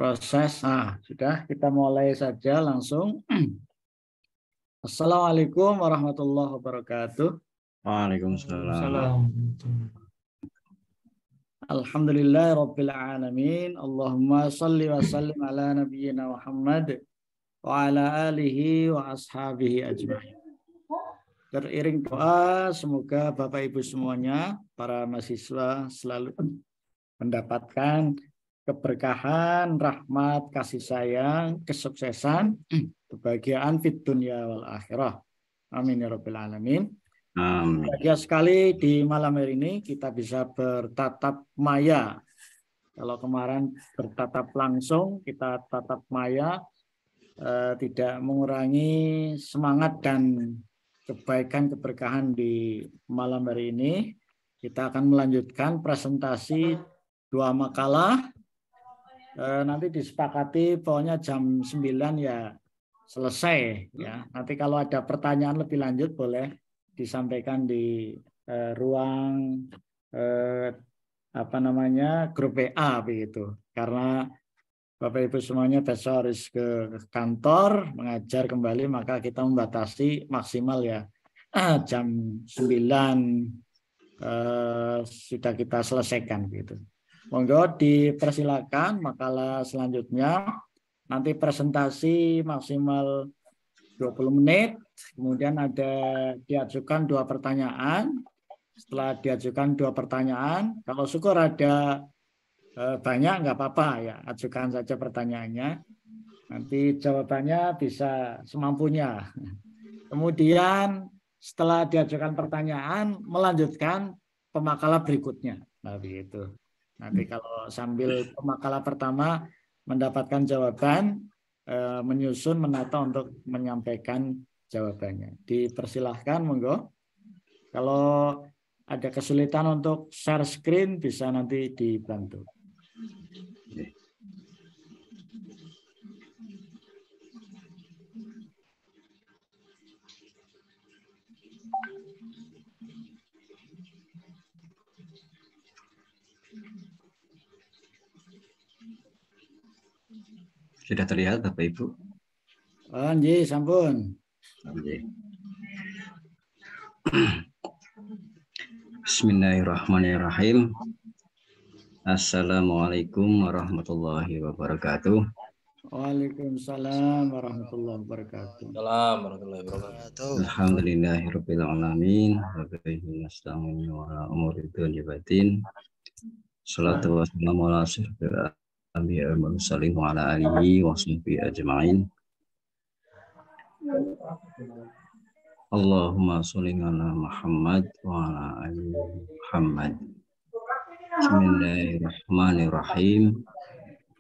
Proses. Nah, sudah kita mulai saja langsung. Assalamualaikum warahmatullahi wabarakatuh. Waalaikumsalam. Alhamdulillahirabbil alamin. Allahumma shalli wa sallim ala nabiyyina Muhammad wa ala alihi wa ashabihi ajma'in. Teriring doa, semoga Bapak Ibu semuanya, para mahasiswa selalu mendapatkan keberkahan, rahmat, kasih sayang, kesuksesan, kebahagiaan fit dunya wal akhirah. Amin ya rabbal alamin. Bahagia sekali di malam hari ini kita bisa bertatap maya. Kalau kemarin bertatap langsung, kita tatap maya, tidak mengurangi semangat dan kebaikan keberkahan di malam hari ini. Kita akan melanjutkan presentasi 2 makalah. Nanti disepakati pokoknya jam 9 ya selesai ya. Nanti kalau ada pertanyaan lebih lanjut boleh disampaikan di ruang grup WA begitu. Karena Bapak Ibu semuanya besok harus ke kantor mengajar kembali, maka kita membatasi maksimal ya jam 9 sudah kita selesaikan gitu. Monggo dipersilakan makalah selanjutnya. Nanti presentasi maksimal 20 menit. Kemudian ada diajukan 2 pertanyaan. Setelah diajukan 2 pertanyaan, kalau syukur ada banyak nggak apa-apa ya, ajukan saja pertanyaannya. Nanti jawabannya bisa semampunya. Kemudian setelah diajukan pertanyaan, melanjutkan pemakalah berikutnya. Nah, begitu. Nanti kalau sambil pemakalah pertama mendapatkan jawaban, menyusun menata untuk menyampaikan jawabannya. Dipersilahkan, monggo. Kalau ada kesulitan untuk share screen bisa nanti dibantu. Sudah terlihat Bapak Ibu? Nggih, sampun. Bismillahirrahmanirrahim. Assalamualaikum warahmatullahi wabarakatuh. Waalaikumsalam warahmatullahi wabarakatuh. Alhamdulillahirabbil alamin wa bihi nasta'inu ala umuri dunya waddin. Shalatu wassalamu ala asyrofil anbiya'i wal mursalin wa ala alihi wa sahbihi ajma'in. Allahumma sholli ala Muhammad wa ala ali Muhammad. Bismillahirrahmanirrahim.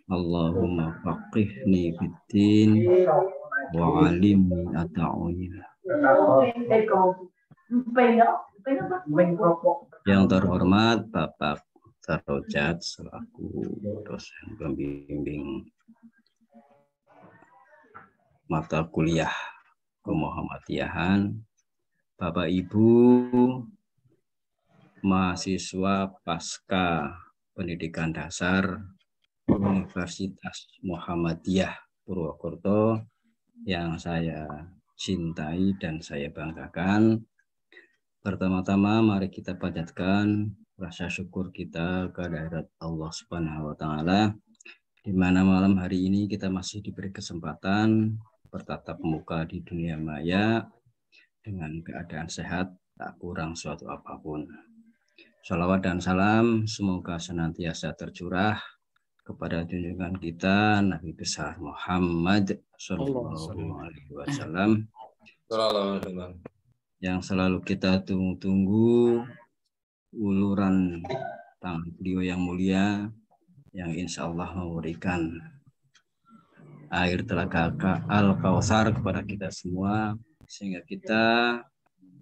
Allahumma faqihni fid-din wa 'allimni at-ta'wil. Yang terhormat Bapak Sarojat selaku dosen pembimbing mata kuliah kemuhammadiyahan, Bapak Ibu mahasiswa pasca pendidikan dasar Universitas Muhammadiyah Purwokerto yang saya cintai dan saya banggakan. Pertama-tama mari kita panjatkan rasa syukur kita kehadirat Allah Subhanahu wa taala, di mana malam hari ini kita masih diberi kesempatan bertatap muka di dunia maya dengan keadaan sehat, tak kurang suatu apapun. Shalawat dan salam semoga senantiasa tercurah kepada junjungan kita Nabi besar Muhammad Sallallahu Alaihi Wasallam yang selalu kita tunggu-tunggu uluran tangan beliau yang mulia yang insya Allah memberikan air telaga Al-Kautsar kepada kita semua sehingga kita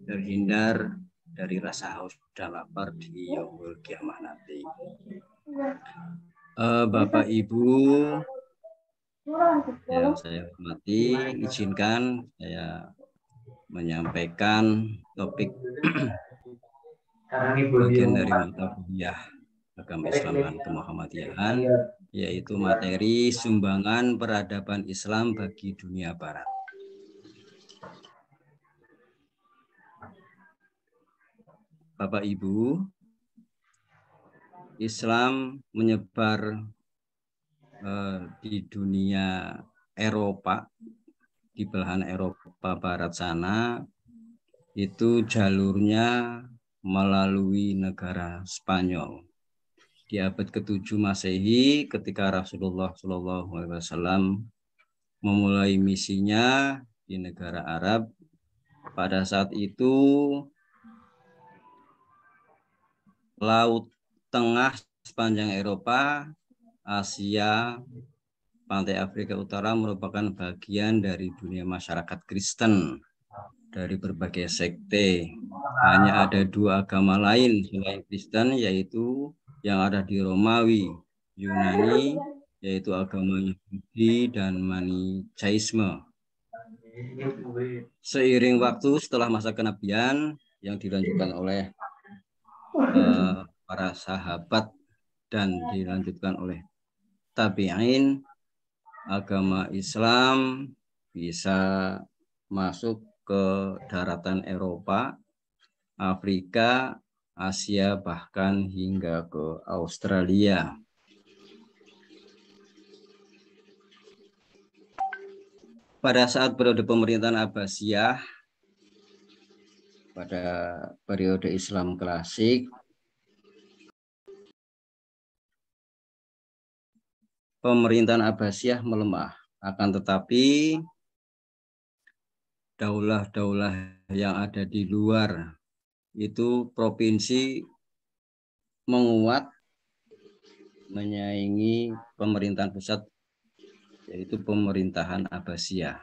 terhindar dari rasa haus dan lapar di yaumul kiamah nanti. Bapak Ibu yang saya hormati, izinkan saya menyampaikan topik bagian dari mata kuliah Agama Islam dan Kemuhammadiyahan yaitu materi sumbangan peradaban Islam bagi dunia Barat. Bapak Ibu, Islam menyebar di dunia Eropa, di belahan Eropa Barat sana, itu jalurnya melalui negara Spanyol. Di abad ke-7 Masehi, ketika Rasulullah SAW memulai misinya di negara Arab, pada saat itu Laut Tengah sepanjang Eropa, Asia, pantai Afrika Utara merupakan bagian dari dunia masyarakat Kristen dari berbagai sekte. Hanya ada dua agama lain selain Kristen, yaitu yang ada di Romawi, Yunani, yaitu agama Yahudi dan Manichaisme. Seiring waktu setelah masa kenabian yang dilanjutkan oleh para sahabat dan dilanjutkan oleh tabi'in, agama Islam bisa masuk ke daratan Eropa, Afrika, Asia, bahkan hingga ke Australia. Pada saat periode pemerintahan Abbasiyah, pada periode Islam klasik, pemerintahan Abbasiyah melemah. Akan tetapi daulah-daulah yang ada di luar itu provinsi menguat menyaingi pemerintahan pusat, yaitu pemerintahan Abbasiyah.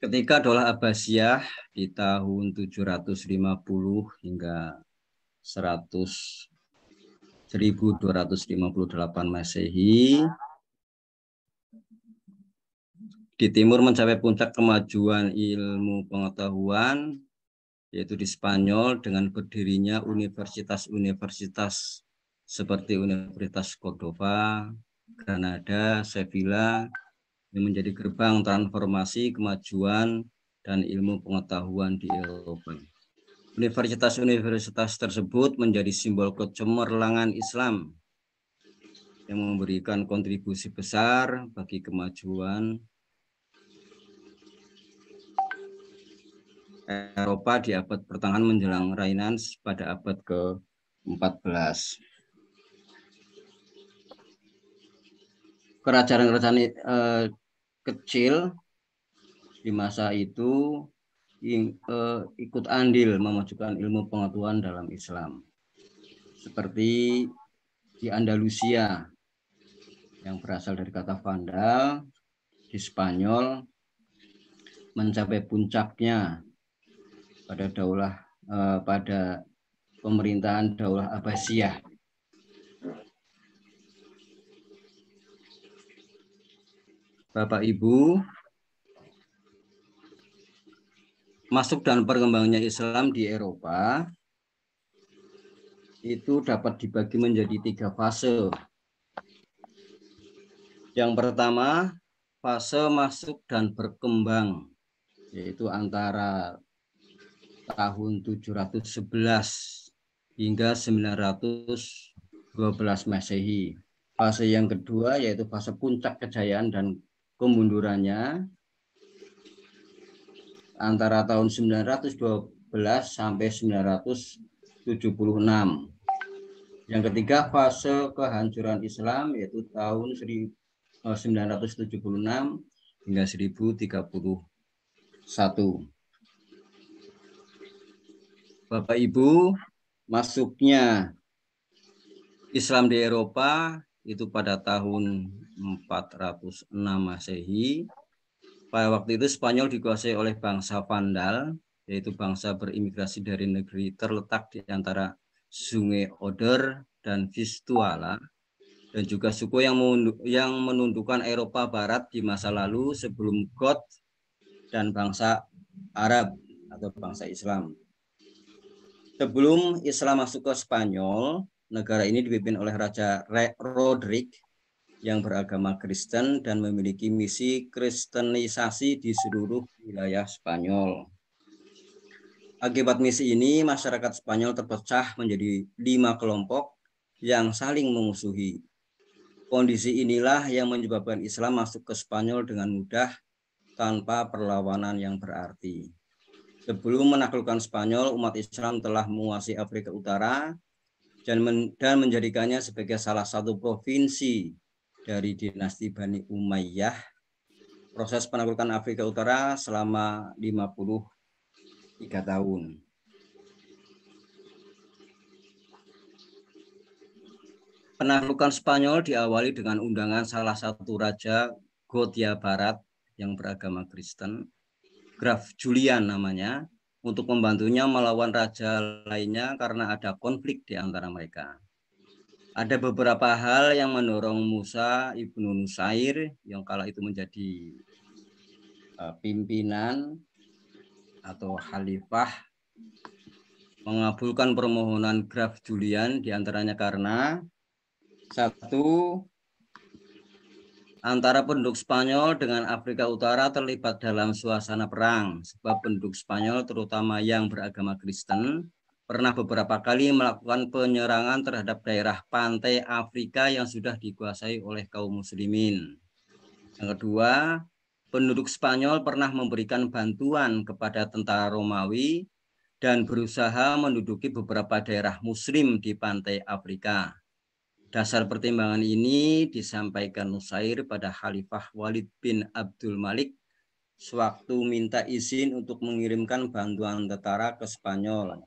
Ketika Daulah Abbasiyah di tahun 750 hingga 1258 Masehi, di timur mencapai puncak kemajuan ilmu pengetahuan, yaitu di Spanyol dengan berdirinya universitas-universitas seperti Universitas Cordova, Granada, Sevilla, yang menjadi gerbang transformasi kemajuan dan ilmu pengetahuan di Eropa. Universitas-universitas tersebut menjadi simbol kecemerlangan Islam yang memberikan kontribusi besar bagi kemajuan Eropa di abad pertengahan menjelang Renaissance pada abad ke-14. Kerajaan-kerajaan kecil di masa itu ikut andil memajukan ilmu pengetahuan dalam Islam. Seperti di Andalusia yang berasal dari kata Vandal, di Spanyol mencapai puncaknya pada pemerintahan Daulah Abbasiyah. Bapak Ibu, masuk dan perkembangannya Islam di Eropa itu dapat dibagi menjadi 3 fase. Yang pertama, fase masuk dan berkembang, yaitu antara tahun 711 hingga 912 Masehi. Fase yang kedua yaitu fase puncak kejayaan dan kemundurannya antara tahun 912 sampai 976. Yang ketiga fase kehancuran Islam yaitu tahun 976 hingga 1031. Bapak Ibu, masuknya Islam di Eropa itu pada tahun 406 Masehi. Pada waktu itu Spanyol dikuasai oleh bangsa Vandal, yaitu bangsa berimigrasi dari negeri terletak di antara Sungai Oder dan Vistula, dan juga suku yang menundukkan Eropa Barat di masa lalu sebelum Goth dan bangsa Arab atau bangsa Islam. Sebelum Islam masuk ke Spanyol, negara ini dipimpin oleh Raja Roderick yang beragama Kristen dan memiliki misi kristenisasi di seluruh wilayah Spanyol. Akibat misi ini, masyarakat Spanyol terpecah menjadi 5 kelompok yang saling memusuhi. Kondisi inilah yang menyebabkan Islam masuk ke Spanyol dengan mudah tanpa perlawanan yang berarti. Sebelum menaklukkan Spanyol, umat Islam telah menguasai Afrika Utara dan menjadikannya sebagai salah satu provinsi dari dinasti Bani Umayyah. Proses penaklukan Afrika Utara selama 53 tahun. Penaklukan Spanyol diawali dengan undangan salah satu raja Gothia Barat yang beragama Kristen, Graf Julian namanya, untuk membantunya melawan raja lainnya karena ada konflik di antara mereka. Ada beberapa hal yang mendorong Musa ibnu Nusair yang kala itu menjadi pimpinan atau khalifah mengabulkan permohonan Graf Julian, diantaranya karena satu, antara penduduk Spanyol dengan Afrika Utara terlibat dalam suasana perang, sebab penduduk Spanyol terutama yang beragama Kristen pernah beberapa kali melakukan penyerangan terhadap daerah pantai Afrika yang sudah dikuasai oleh kaum muslimin. Yang kedua, penduduk Spanyol pernah memberikan bantuan kepada tentara Romawi dan berusaha menduduki beberapa daerah muslim di pantai Afrika. Dasar pertimbangan ini disampaikan Nusair pada Khalifah Walid bin Abdul Malik sewaktu minta izin untuk mengirimkan bantuan tentara ke Spanyol.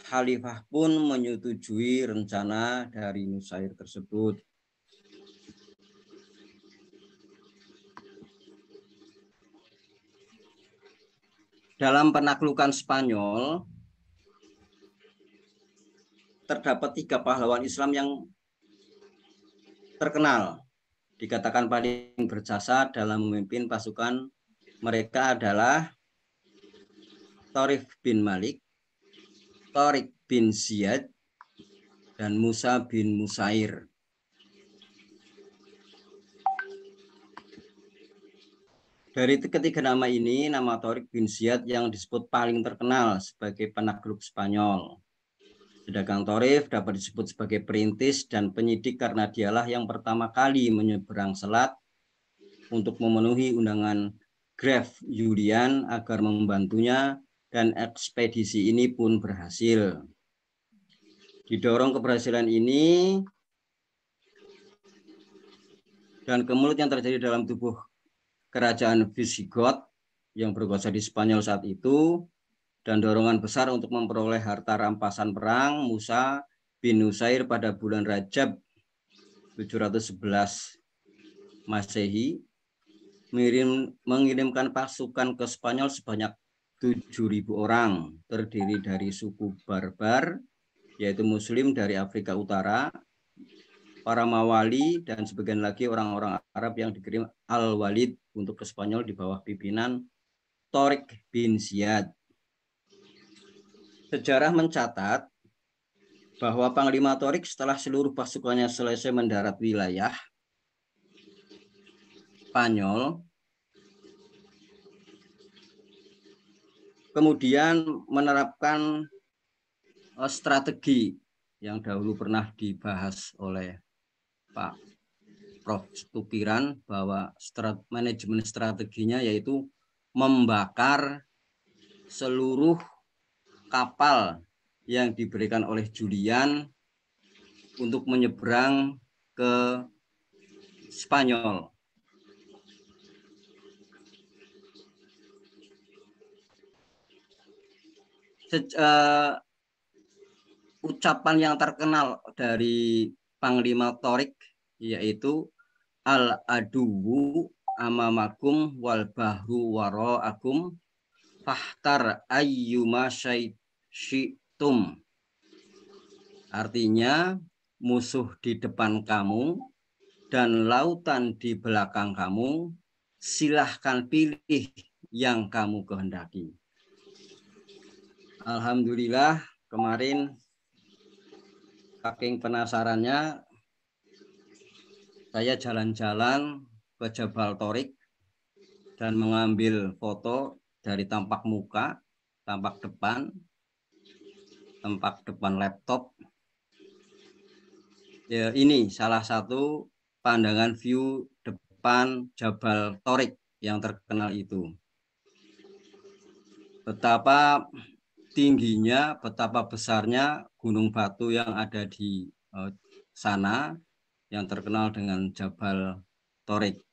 Khalifah pun menyetujui rencana dari Nusair tersebut. Dalam penaklukan Spanyol, terdapat 3 pahlawan Islam yang terkenal, dikatakan paling berjasa dalam memimpin pasukan. Mereka adalah Tariq bin Malik, Tariq bin Ziyad, dan Musa bin Musair. Dari ketiga nama ini, nama Tariq bin Ziyad yang disebut paling terkenal sebagai penakluk Spanyol. Sedangkan Tariq dapat disebut sebagai perintis dan penyidik karena dialah yang pertama kali menyeberang selat untuk memenuhi undangan Graf Julian agar membantunya, dan ekspedisi ini pun berhasil. Didorong keberhasilan ini dan kemelut yang terjadi dalam tubuh kerajaan Visigoth yang berkuasa di Spanyol saat itu, dan dorongan besar untuk memperoleh harta rampasan perang, Musa bin Nusair pada bulan Rajab 711 Masehi mengirimkan pasukan ke Spanyol sebanyak 7.000 orang, terdiri dari suku Barbar, yaitu Muslim dari Afrika Utara, para Mawali, dan sebagian lagi orang-orang Arab yang dikirim Al-Walid untuk ke Spanyol di bawah pimpinan Tariq bin Ziyad. Sejarah mencatat bahwa Panglima Tariq setelah seluruh pasukannya selesai mendarat wilayah Spanyol, kemudian menerapkan strategi yang dahulu pernah dibahas oleh Pak Prof. Tukiran, bahwa manajemen strateginya yaitu membakar seluruh kapal yang diberikan oleh Julian untuk menyeberang ke Spanyol. Ucapan yang terkenal dari Panglima Tariq yaitu al-aduwu amamakum wal bahru wara'akum fahtar ayyuma syi'tum. Artinya, musuh di depan kamu dan lautan di belakang kamu, silahkan pilih yang kamu kehendaki. Alhamdulillah kemarin saking penasarannya saya jalan-jalan ke Jabal Torik dan mengambil foto dari tampak muka, tampak depan laptop. Ya, ini salah satu pandangan view depan Jabal Torik yang terkenal itu. Betapa tingginya, betapa besarnya gunung batu yang ada di sana yang terkenal dengan Jabal Torik.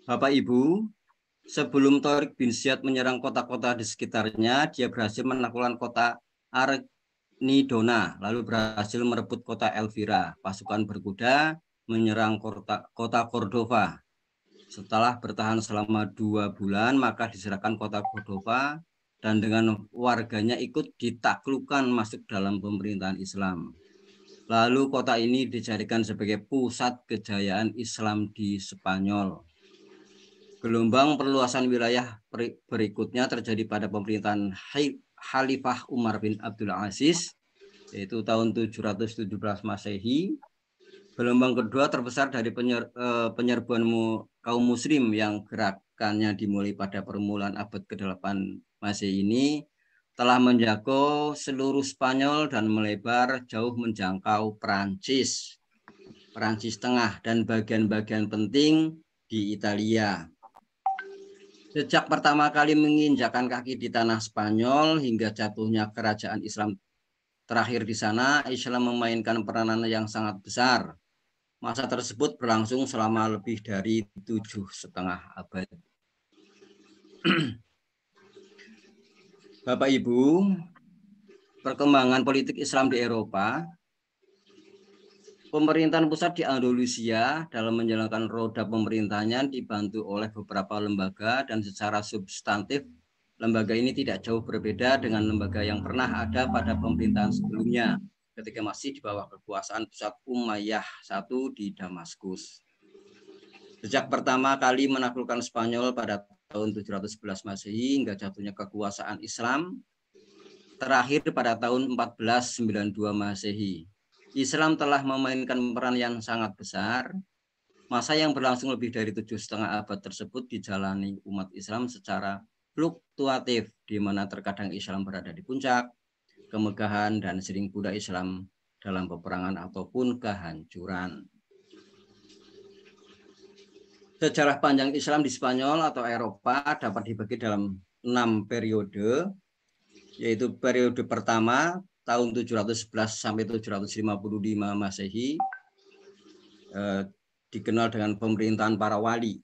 Bapak Ibu, sebelum Torik bin Ziyad menyerang kota-kota di sekitarnya, dia berhasil menaklukkan kota Arnidona, lalu berhasil merebut kota Elvira. Pasukan berkuda menyerang kota Cordova. Setelah bertahan selama 2 bulan, maka diserahkan kota Cordova dan dengan warganya ikut ditaklukkan masuk dalam pemerintahan Islam. Lalu kota ini dijadikan sebagai pusat kejayaan Islam di Spanyol. Gelombang perluasan wilayah berikutnya terjadi pada pemerintahan Khalifah Umar bin Abdul Aziz, yaitu tahun 717 Masehi. Gelombang kedua terbesar dari penyerbuan kaum muslim yang gerakannya dimulai pada permulaan abad ke-8 Masehi ini telah menjangkau seluruh Spanyol dan melebar jauh menjangkau Perancis Tengah dan bagian-bagian penting di Italia. Sejak pertama kali menginjakkan kaki di tanah Spanyol hingga jatuhnya kerajaan Islam terakhir di sana, Islam memainkan peranan yang sangat besar. Masa tersebut berlangsung selama lebih dari 7,5 abad. Bapak Ibu, perkembangan politik Islam di Eropa, pemerintahan pusat di Andalusia dalam menjalankan roda pemerintahannya dibantu oleh beberapa lembaga dan secara substantif lembaga ini tidak jauh berbeda dengan lembaga yang pernah ada pada pemerintahan sebelumnya ketika masih di bawah kekuasaan pusat Umayyah I di Damaskus. Sejak pertama kali menaklukkan Spanyol pada tahun 711 Masehi hingga jatuhnya kekuasaan Islam terakhir pada tahun 1492 Masehi. Islam telah memainkan peran yang sangat besar. Masa yang berlangsung lebih dari 7,5 abad tersebut dijalani umat Islam secara fluktuatif, di mana terkadang Islam berada di puncak kemegahan dan sering pula Islam dalam peperangan ataupun kehancuran. Sejarah panjang Islam di Spanyol atau Eropa dapat dibagi dalam 6 periode, yaitu periode pertama tahun 711 sampai 755 Masehi, dikenal dengan pemerintahan para wali.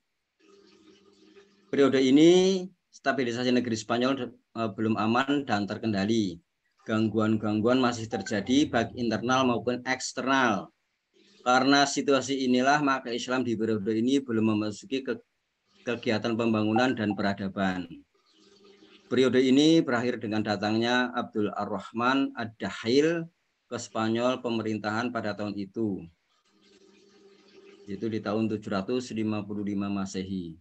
Periode ini stabilisasi negeri Spanyol belum aman dan terkendali. Gangguan-gangguan masih terjadi baik internal maupun eksternal. Karena situasi inilah maka Islam di periode ini belum memasuki kegiatan pembangunan dan peradaban. Periode ini berakhir dengan datangnya Abdul Ar-Rahman Ad-Dahil ke Spanyol pemerintahan pada tahun itu, yaitu di tahun 755 Masehi.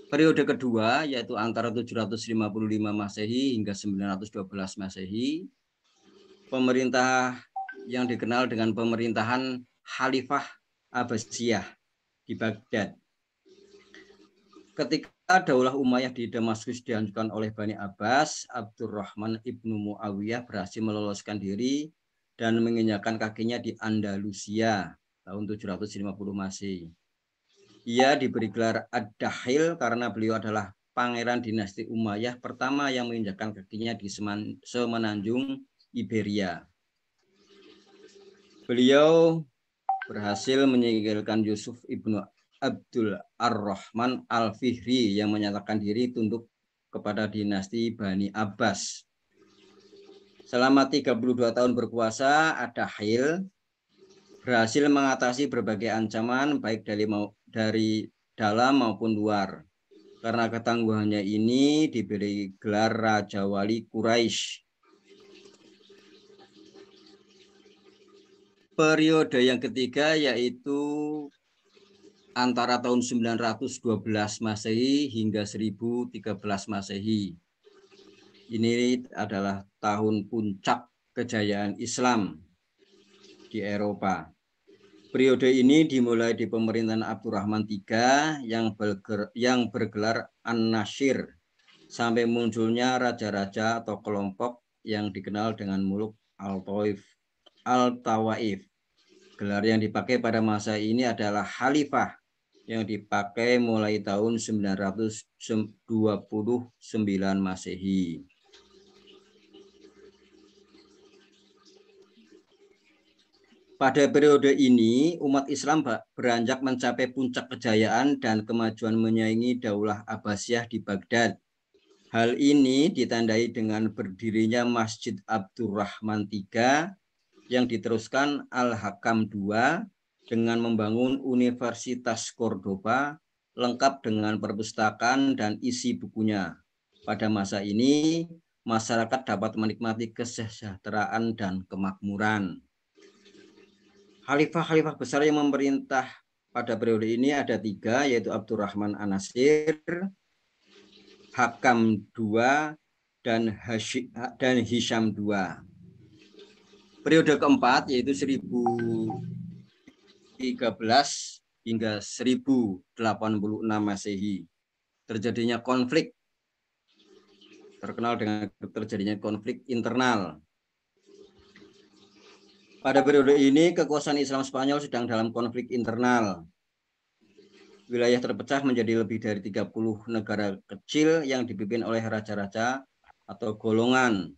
Periode kedua yaitu antara 755 Masehi hingga 912 Masehi, pemerintah yang dikenal dengan pemerintahan Khalifah Abbasiyah di Baghdad. Ketika Daulah Umayyah di Damaskus dihancurkan oleh Bani Abbas, Abdurrahman ibnu Muawiyah berhasil meloloskan diri dan menginjakkan kakinya di Andalusia tahun 750 Masehi. Ia diberi gelar Ad-Dahil karena beliau adalah pangeran dinasti Umayyah pertama yang menginjakkan kakinya di semenanjung Iberia. Beliau berhasil menyingkirkan Yusuf ibnu Abdul Ar-Rahman Al-Fihri yang menyatakan diri tunduk kepada dinasti Bani Abbas. Selama 32 tahun berkuasa, Ad-Dahil berhasil mengatasi berbagai ancaman baik dari dalam maupun luar. Karena ketangguhannya ini diberi gelar Raja Wali Quraisy. Periode yang ketiga yaitu antara tahun 912 Masehi hingga 1013 Masehi. Ini adalah tahun puncak kejayaan Islam di Eropa. Periode ini dimulai di pemerintahan Abdurrahman III yang bergelar An-Nasir sampai munculnya raja-raja atau kelompok yang dikenal dengan Muluk Al-Tawaif. Gelar yang dipakai pada masa ini adalah Khalifah yang dipakai mulai tahun 929 Masehi. Pada periode ini, umat Islam beranjak mencapai puncak kejayaan dan kemajuan menyaingi Daulah Abbasiyah di Baghdad. Hal ini ditandai dengan berdirinya Masjid Abdurrahman III yang diteruskan Al-Hakam II dengan membangun Universitas Cordoba lengkap dengan perpustakaan dan isi bukunya. Pada masa ini, masyarakat dapat menikmati kesejahteraan dan kemakmuran. Khalifah-khalifah besar yang memerintah pada periode ini ada 3, yaitu Abdurrahman An-Nasir, Hakam II, dan Hisham II. Periode keempat yaitu 1013 hingga 1086 Masehi. Terjadinya konflik, terkenal dengan terjadinya konflik internal. Pada periode ini, kekuasaan Islam Spanyol sedang dalam konflik internal. Wilayah terpecah menjadi lebih dari 30 negara kecil yang dipimpin oleh raja-raja atau golongan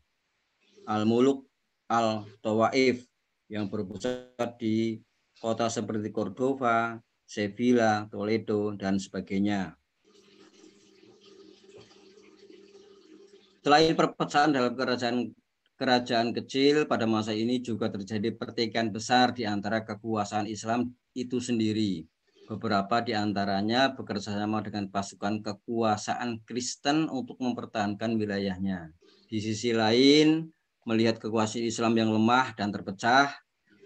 Al-Muluk Al-Tawaif yang berpusat di kota seperti Cordova, Sevilla, Toledo, dan sebagainya. Selain perpecahan dalam kerajaan kecil, pada masa ini juga terjadi pertikaian besar di antara kekuasaan Islam itu sendiri. Beberapa di antaranya bekerjasama dengan pasukan kekuasaan Kristen untuk mempertahankan wilayahnya. Di sisi lain, melihat kekuasaan Islam yang lemah dan terpecah,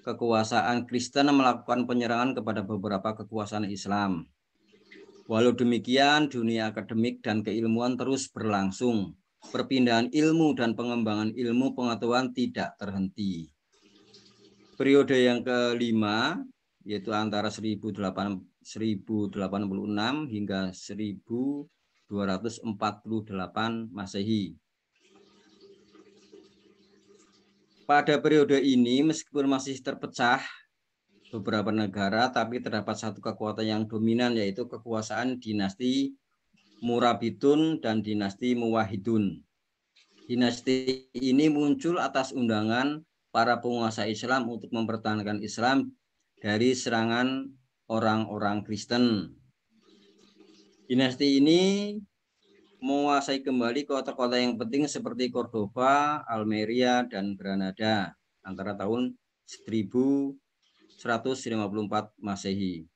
kekuasaan Kristen melakukan penyerangan kepada beberapa kekuasaan Islam. Walau demikian, dunia akademik dan keilmuan terus berlangsung. Perpindahan ilmu dan pengembangan ilmu pengetahuan tidak terhenti. Periode yang kelima, yaitu antara 1086 hingga 1248 Masehi. Pada periode ini, meskipun masih terpecah beberapa negara, tapi terdapat satu kekuatan yang dominan, yaitu kekuasaan dinasti Murabitun dan dinasti Muwahhidun. Dinasti ini muncul atas undangan para penguasa Islam untuk mempertahankan Islam dari serangan orang-orang Kristen. Dinasti ini menguasai kembali kota-kota yang penting seperti Cordoba, Almeria, dan Granada antara tahun 1154 Masehi.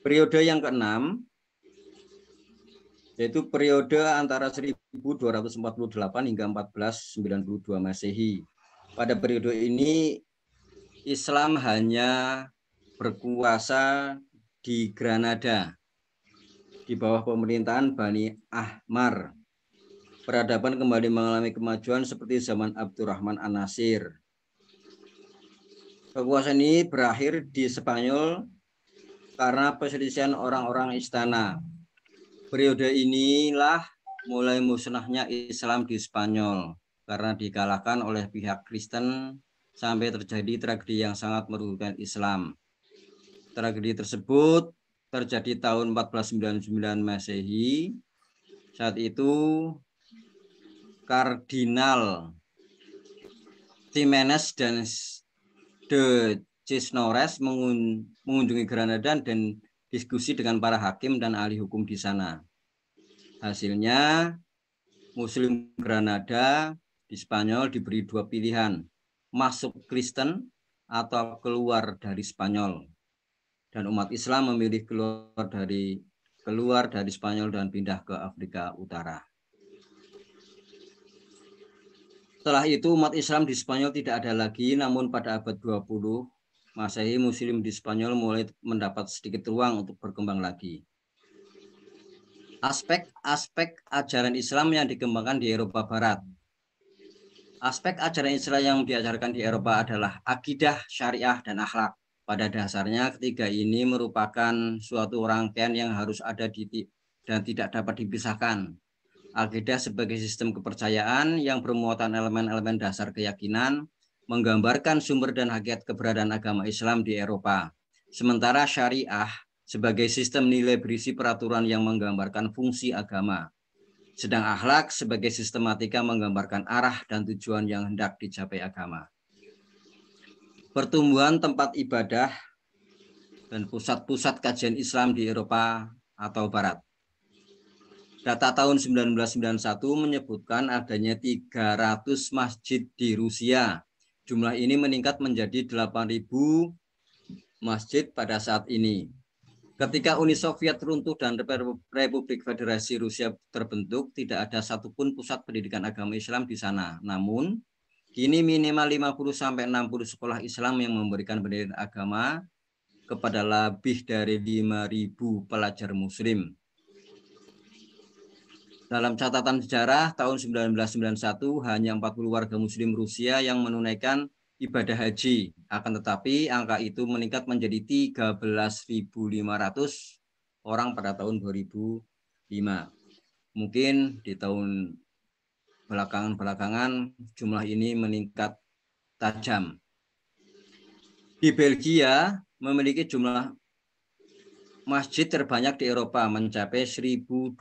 Periode yang keenam, yaitu periode antara 1248 hingga 1492 Masehi. Pada periode ini, Islam hanya berkuasa di Granada, di bawah pemerintahan Bani Ahmar. Peradaban kembali mengalami kemajuan seperti zaman Abdurrahman An-Nasir. Kekuasaan ini berakhir di Spanyol karena perselisihan orang-orang istana. Periode inilah mulai musnahnya Islam di Spanyol karena dikalahkan oleh pihak Kristen sampai terjadi tragedi yang sangat merugikan Islam. Tragedi tersebut terjadi tahun 1499 Masehi. Saat itu Kardinal Ximenes dan de Cisnores mengunjungi Granada dan diskusi dengan para hakim dan ahli hukum di sana. Hasilnya, Muslim Granada di Spanyol diberi 2 pilihan, masuk Kristen atau keluar dari Spanyol. Dan umat Islam memilih keluar dari Spanyol dan pindah ke Afrika Utara. Setelah itu umat Islam di Spanyol tidak ada lagi, namun pada abad 20 Masehi, Muslim di Spanyol mulai mendapat sedikit ruang untuk berkembang lagi. Aspek-aspek ajaran Islam yang dikembangkan di Eropa Barat. Aspek ajaran Islam yang diajarkan di Eropa adalah akidah, syariah, dan akhlak. Pada dasarnya ketiga ini merupakan suatu rangkaian yang harus ada dan tidak dapat dipisahkan. Akidah sebagai sistem kepercayaan yang bermuatan elemen-elemen dasar keyakinan, menggambarkan sumber dan hakikat keberadaan agama Islam di Eropa. Sementara syariah sebagai sistem nilai berisi peraturan yang menggambarkan fungsi agama. Sedang akhlak sebagai sistematika menggambarkan arah dan tujuan yang hendak dicapai agama. Pertumbuhan tempat ibadah dan pusat-pusat kajian Islam di Eropa atau Barat. Data tahun 1991 menyebutkan adanya 300 masjid di Rusia. Jumlah ini meningkat menjadi 8.000 masjid pada saat ini. Ketika Uni Soviet runtuh dan Republik Federasi Rusia terbentuk, tidak ada satupun pusat pendidikan agama Islam di sana. Namun, kini minimal 50-60 sekolah Islam yang memberikan pendidikan agama kepada lebih dari 5.000 pelajar Muslim. Dalam catatan sejarah, tahun 1991 hanya 40 warga Muslim Rusia yang menunaikan ibadah haji. Akan tetapi angka itu meningkat menjadi 13.500 orang pada tahun 2005. Mungkin di tahun belakangan jumlah ini meningkat tajam. Di Belgia memiliki jumlah masjid terbanyak di Eropa mencapai 1.200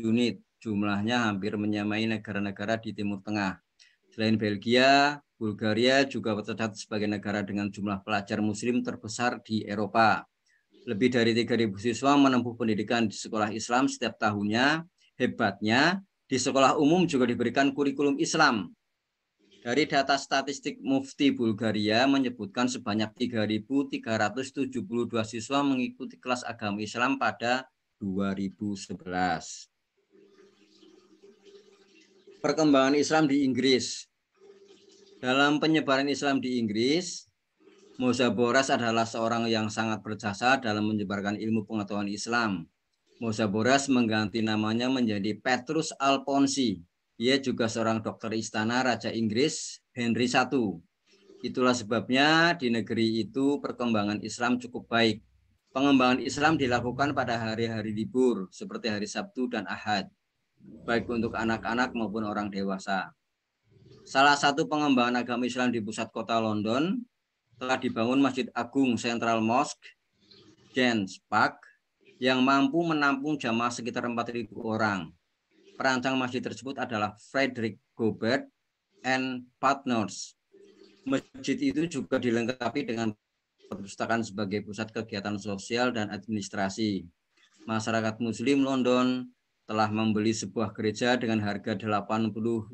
unit. Jumlahnya hampir menyamai negara-negara di Timur Tengah. Selain Belgia, Bulgaria juga tercatat sebagai negara dengan jumlah pelajar Muslim terbesar di Eropa. Lebih dari 3.000 siswa menempuh pendidikan di sekolah Islam setiap tahunnya. Hebatnya, di sekolah umum juga diberikan kurikulum Islam. Dari data statistik Mufti Bulgaria menyebutkan sebanyak 3.372 siswa mengikuti kelas agama Islam pada 2011. Perkembangan Islam di Inggris. Dalam penyebaran Islam di Inggris, Moza Boras adalah seorang yang sangat berjasa dalam menyebarkan ilmu pengetahuan Islam. Moza Boras mengganti namanya menjadi Petrus Alfonsi. Ia juga seorang dokter istana Raja Inggris Henry I. Itulah sebabnya di negeri itu perkembangan Islam cukup baik. Pengembangan Islam dilakukan pada hari-hari libur seperti hari Sabtu dan Ahad, baik untuk anak-anak maupun orang dewasa. Salah satu pengembangan agama Islam di pusat kota London telah dibangun Masjid Agung Central Mosque, James Park, yang mampu menampung jamaah sekitar 4.000 orang. Perancang masjid tersebut adalah Frederick Gobert and Partners. Masjid itu juga dilengkapi dengan perpustakaan sebagai pusat kegiatan sosial dan administrasi. Masyarakat Muslim London telah membeli sebuah gereja dengan harga 85.000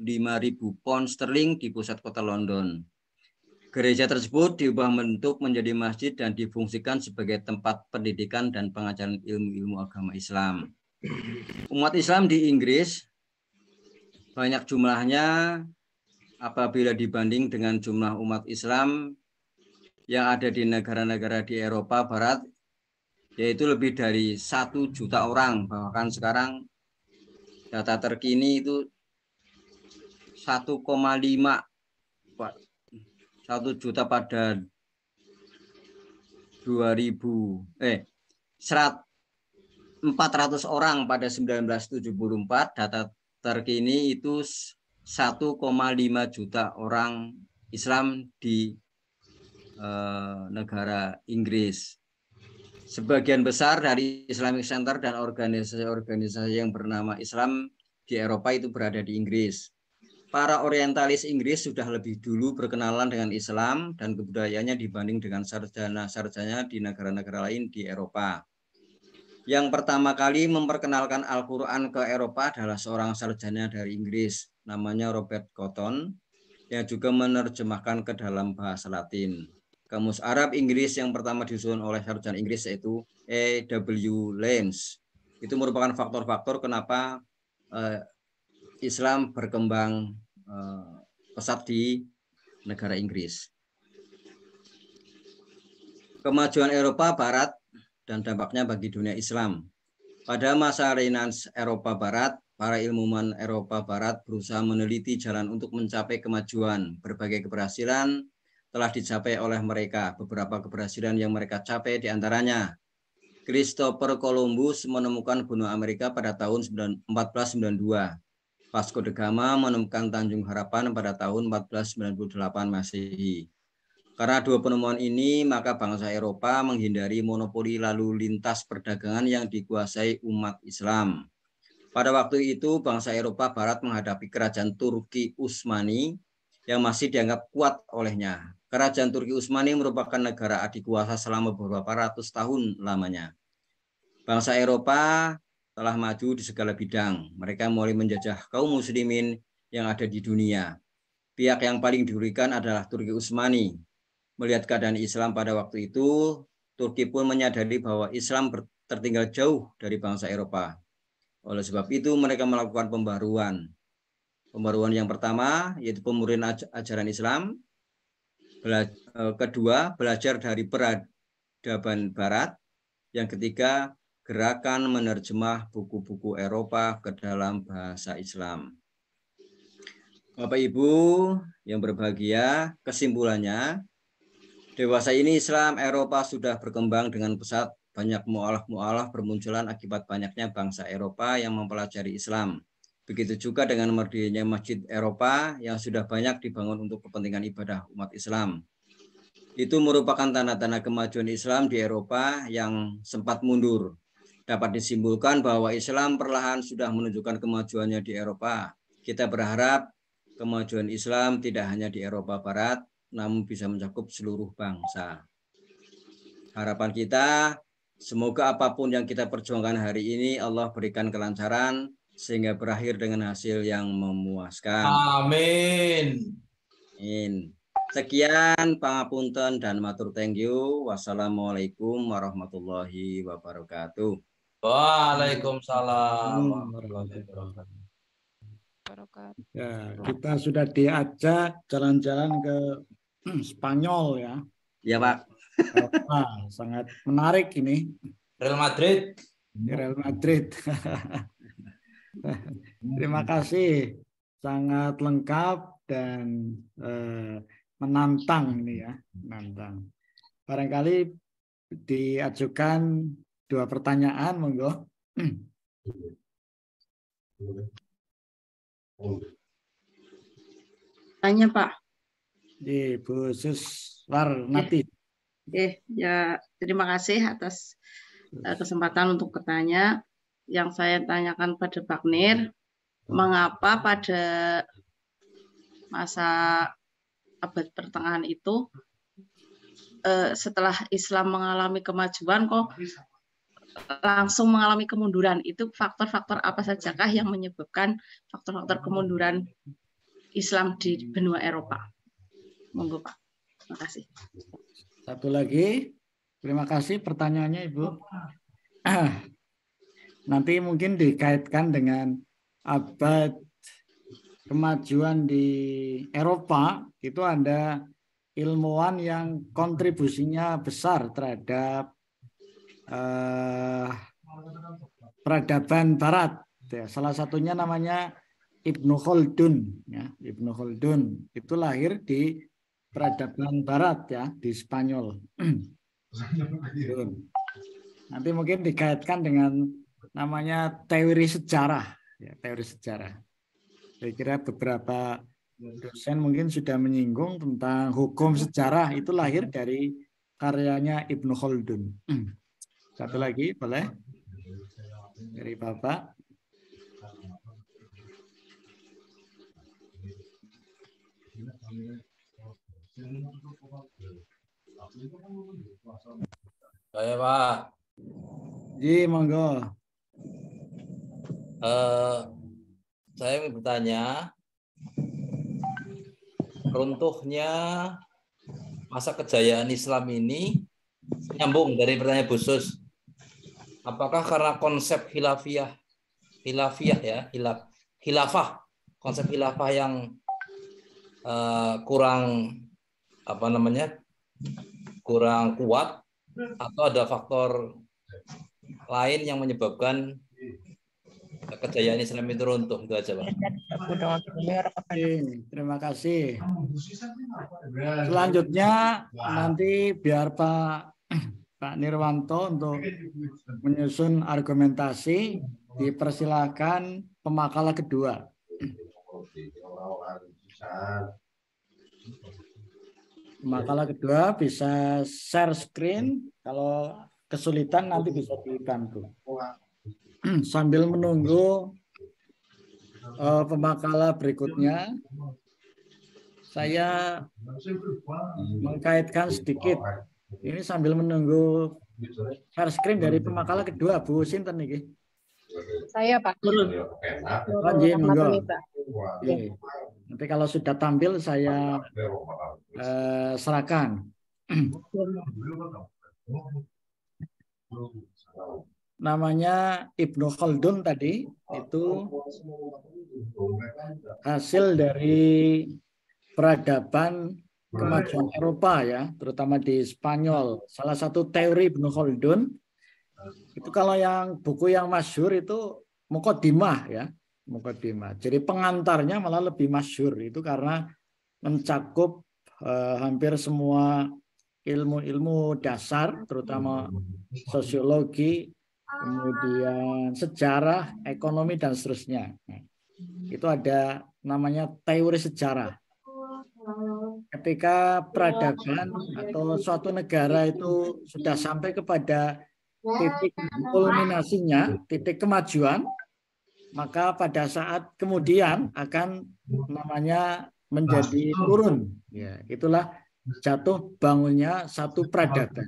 pound sterling di pusat kota London. Gereja tersebut diubah bentuk menjadi masjid dan difungsikan sebagai tempat pendidikan dan pengajaran ilmu-ilmu agama Islam. Umat Islam di Inggris banyak jumlahnya apabila dibanding dengan jumlah umat Islam yang ada di negara-negara di Eropa Barat, yaitu lebih dari 1 juta orang. Bahkan sekarang data terkini itu 1,5 juta pada 400 orang pada 1974, data terkini itu 1,5 juta orang Islam di negara Inggris. Sebagian besar dari Islamic Center dan organisasi-organisasi yang bernama Islam di Eropa itu berada di Inggris. Para orientalis Inggris sudah lebih dulu berkenalan dengan Islam dan kebudayaannya dibanding dengan sarjana-sarjana di negara-negara lain di Eropa. Yang pertama kali memperkenalkan Al-Quran ke Eropa adalah seorang sarjana dari Inggris, namanya Robert Cotton, yang juga menerjemahkan ke dalam bahasa Latin. Kamus Arab Inggris yang pertama disusun oleh sarjana Inggris yaitu E.W. Lenz. Itu merupakan faktor-faktor kenapa Islam berkembang pesat di negara Inggris. Kemajuan Eropa Barat dan dampaknya bagi dunia Islam. Pada masa Renaissance Eropa Barat, para ilmuwan Eropa Barat berusaha meneliti jalan untuk mencapai kemajuan. Berbagai keberhasilan telah dicapai oleh mereka. Beberapa keberhasilan yang mereka capai diantaranya: Christopher Columbus menemukan benua Amerika pada tahun 1492. Vasco da Gama menemukan Tanjung Harapan pada tahun 1498 Masehi. Karena dua penemuan ini, maka bangsa Eropa menghindari monopoli lalu lintas perdagangan yang dikuasai umat Islam. Pada waktu itu, bangsa Eropa Barat menghadapi kerajaan Turki Utsmani yang masih dianggap kuat olehnya. Kerajaan Turki Utsmani merupakan negara adikuasa selama beberapa ratus tahun lamanya. Bangsa Eropa telah maju di segala bidang. Mereka mulai menjajah kaum muslimin yang ada di dunia. Pihak yang paling dirugikan adalah Turki Utsmani. Melihat keadaan Islam pada waktu itu, Turki pun menyadari bahwa Islam tertinggal jauh dari bangsa Eropa. Oleh sebab itu, mereka melakukan pembaruan. Pembaruan yang pertama, yaitu pemurnian ajaran Islam. Kedua, belajar dari peradaban Barat. Yang ketiga, gerakan menerjemah buku-buku Eropa ke dalam bahasa Islam. Bapak Ibu yang berbahagia, kesimpulannya, dewasa ini Islam Eropa sudah berkembang dengan pesat. Banyak mu'alaf-mu'alaf bermunculan akibat banyaknya bangsa Eropa yang mempelajari Islam. Begitu juga dengan berdirinya masjid Eropa yang sudah banyak dibangun untuk kepentingan ibadah umat Islam. Itu merupakan tanda-tanda kemajuan Islam di Eropa yang sempat mundur. Dapat disimpulkan bahwa Islam perlahan sudah menunjukkan kemajuannya di Eropa. Kita berharap kemajuan Islam tidak hanya di Eropa Barat, namun bisa mencakup seluruh bangsa. Harapan kita, semoga apapun yang kita perjuangkan hari ini, Allah berikan kelancaran, sehingga berakhir dengan hasil yang memuaskan. Amin. Amin. Sekian, pangapunten dan matur thank you. Wassalamualaikum warahmatullahi wabarakatuh. Waalaikumsalam warahmatullahi wabarakatuh. Ya, kita sudah diajak jalan-jalan ke Spanyol ya. Ya Pak. Wah, sangat menarik ini. Real Madrid. Real Madrid. Terima kasih, sangat lengkap dan menantang ini ya, menantang. Barangkali diajukan 2 pertanyaan, monggo. Tanya Pak. Ibu Suswarnati. Ya terima kasih atas kesempatan untuk bertanya. Yang saya tanyakan pada Pak Nir, mengapa pada masa abad pertengahan itu setelah Islam mengalami kemajuan kok langsung mengalami kemunduran? Itu faktor-faktor apa sajakah yang menyebabkan faktor-faktor kemunduran Islam di benua Eropa? Monggo Pak. Terima kasih. Satu lagi. Terima kasih pertanyaannya Ibu. Nanti mungkin dikaitkan dengan abad kemajuan di Eropa, itu ada ilmuwan yang kontribusinya besar terhadap peradaban Barat. Ya, salah satunya namanya Ibnu Khaldun. Ya, Ibnu Khaldun itu lahir di peradaban Barat ya, di Spanyol. Nanti mungkin dikaitkan dengan namanya teori sejarah. Ya, teori sejarah. Saya kira beberapa dosen mungkin sudah menyinggung tentang hukum sejarah, itu lahir dari karyanya Ibnu Khaldun. Satu lagi boleh? Dari Bapak. Saya Pak. Ji, monggo. Saya ingin bertanya, runtuhnya masa kejayaan Islam ini nyambung dari pertanyaan Bu Sus. Apakah karena konsep khilafah ya, konsep khilafah yang kurang kurang kuat, atau ada faktor lain yang menyebabkan kejayaan Islam itu runtuh? Itu aja, Pak. Oke, terima kasih. Selanjutnya nanti biar Pak Nirwanto untuk menyusun argumentasi, dipersilakan pemakalah kedua. Makalah kedua bisa share screen, kalau kesulitan nanti bisa dibantu. Sambil menunggu pemakalah berikutnya, saya mengkaitkan sedikit. Ini sambil menunggu share screen dari pemakalah kedua, Bu Sinten nih. Saya Pak. Lanjut, monggo. Oke. Nanti kalau sudah tampil saya serahkan. Namanya Ibnu Khaldun tadi, itu hasil dari peradaban kemajuan Eropa ya, terutama di Spanyol. Salah satu teori Ibnu Khaldun itu, kalau yang buku yang masyhur itu Muqaddimah ya, Muqaddimah. Jadi pengantarnya malah lebih masyhur itu karena mencakup hampir semua ilmu-ilmu dasar, terutama sosiologi, kemudian sejarah, ekonomi, dan seterusnya. Nah, itu ada namanya teori sejarah. Ketika peradaban atau suatu negara itu sudah sampai kepada titik kulminasinya, titik kemajuan, maka pada saat kemudian akan namanya menjadi turun. Ya, itulah jatuh bangunnya satu peradaban.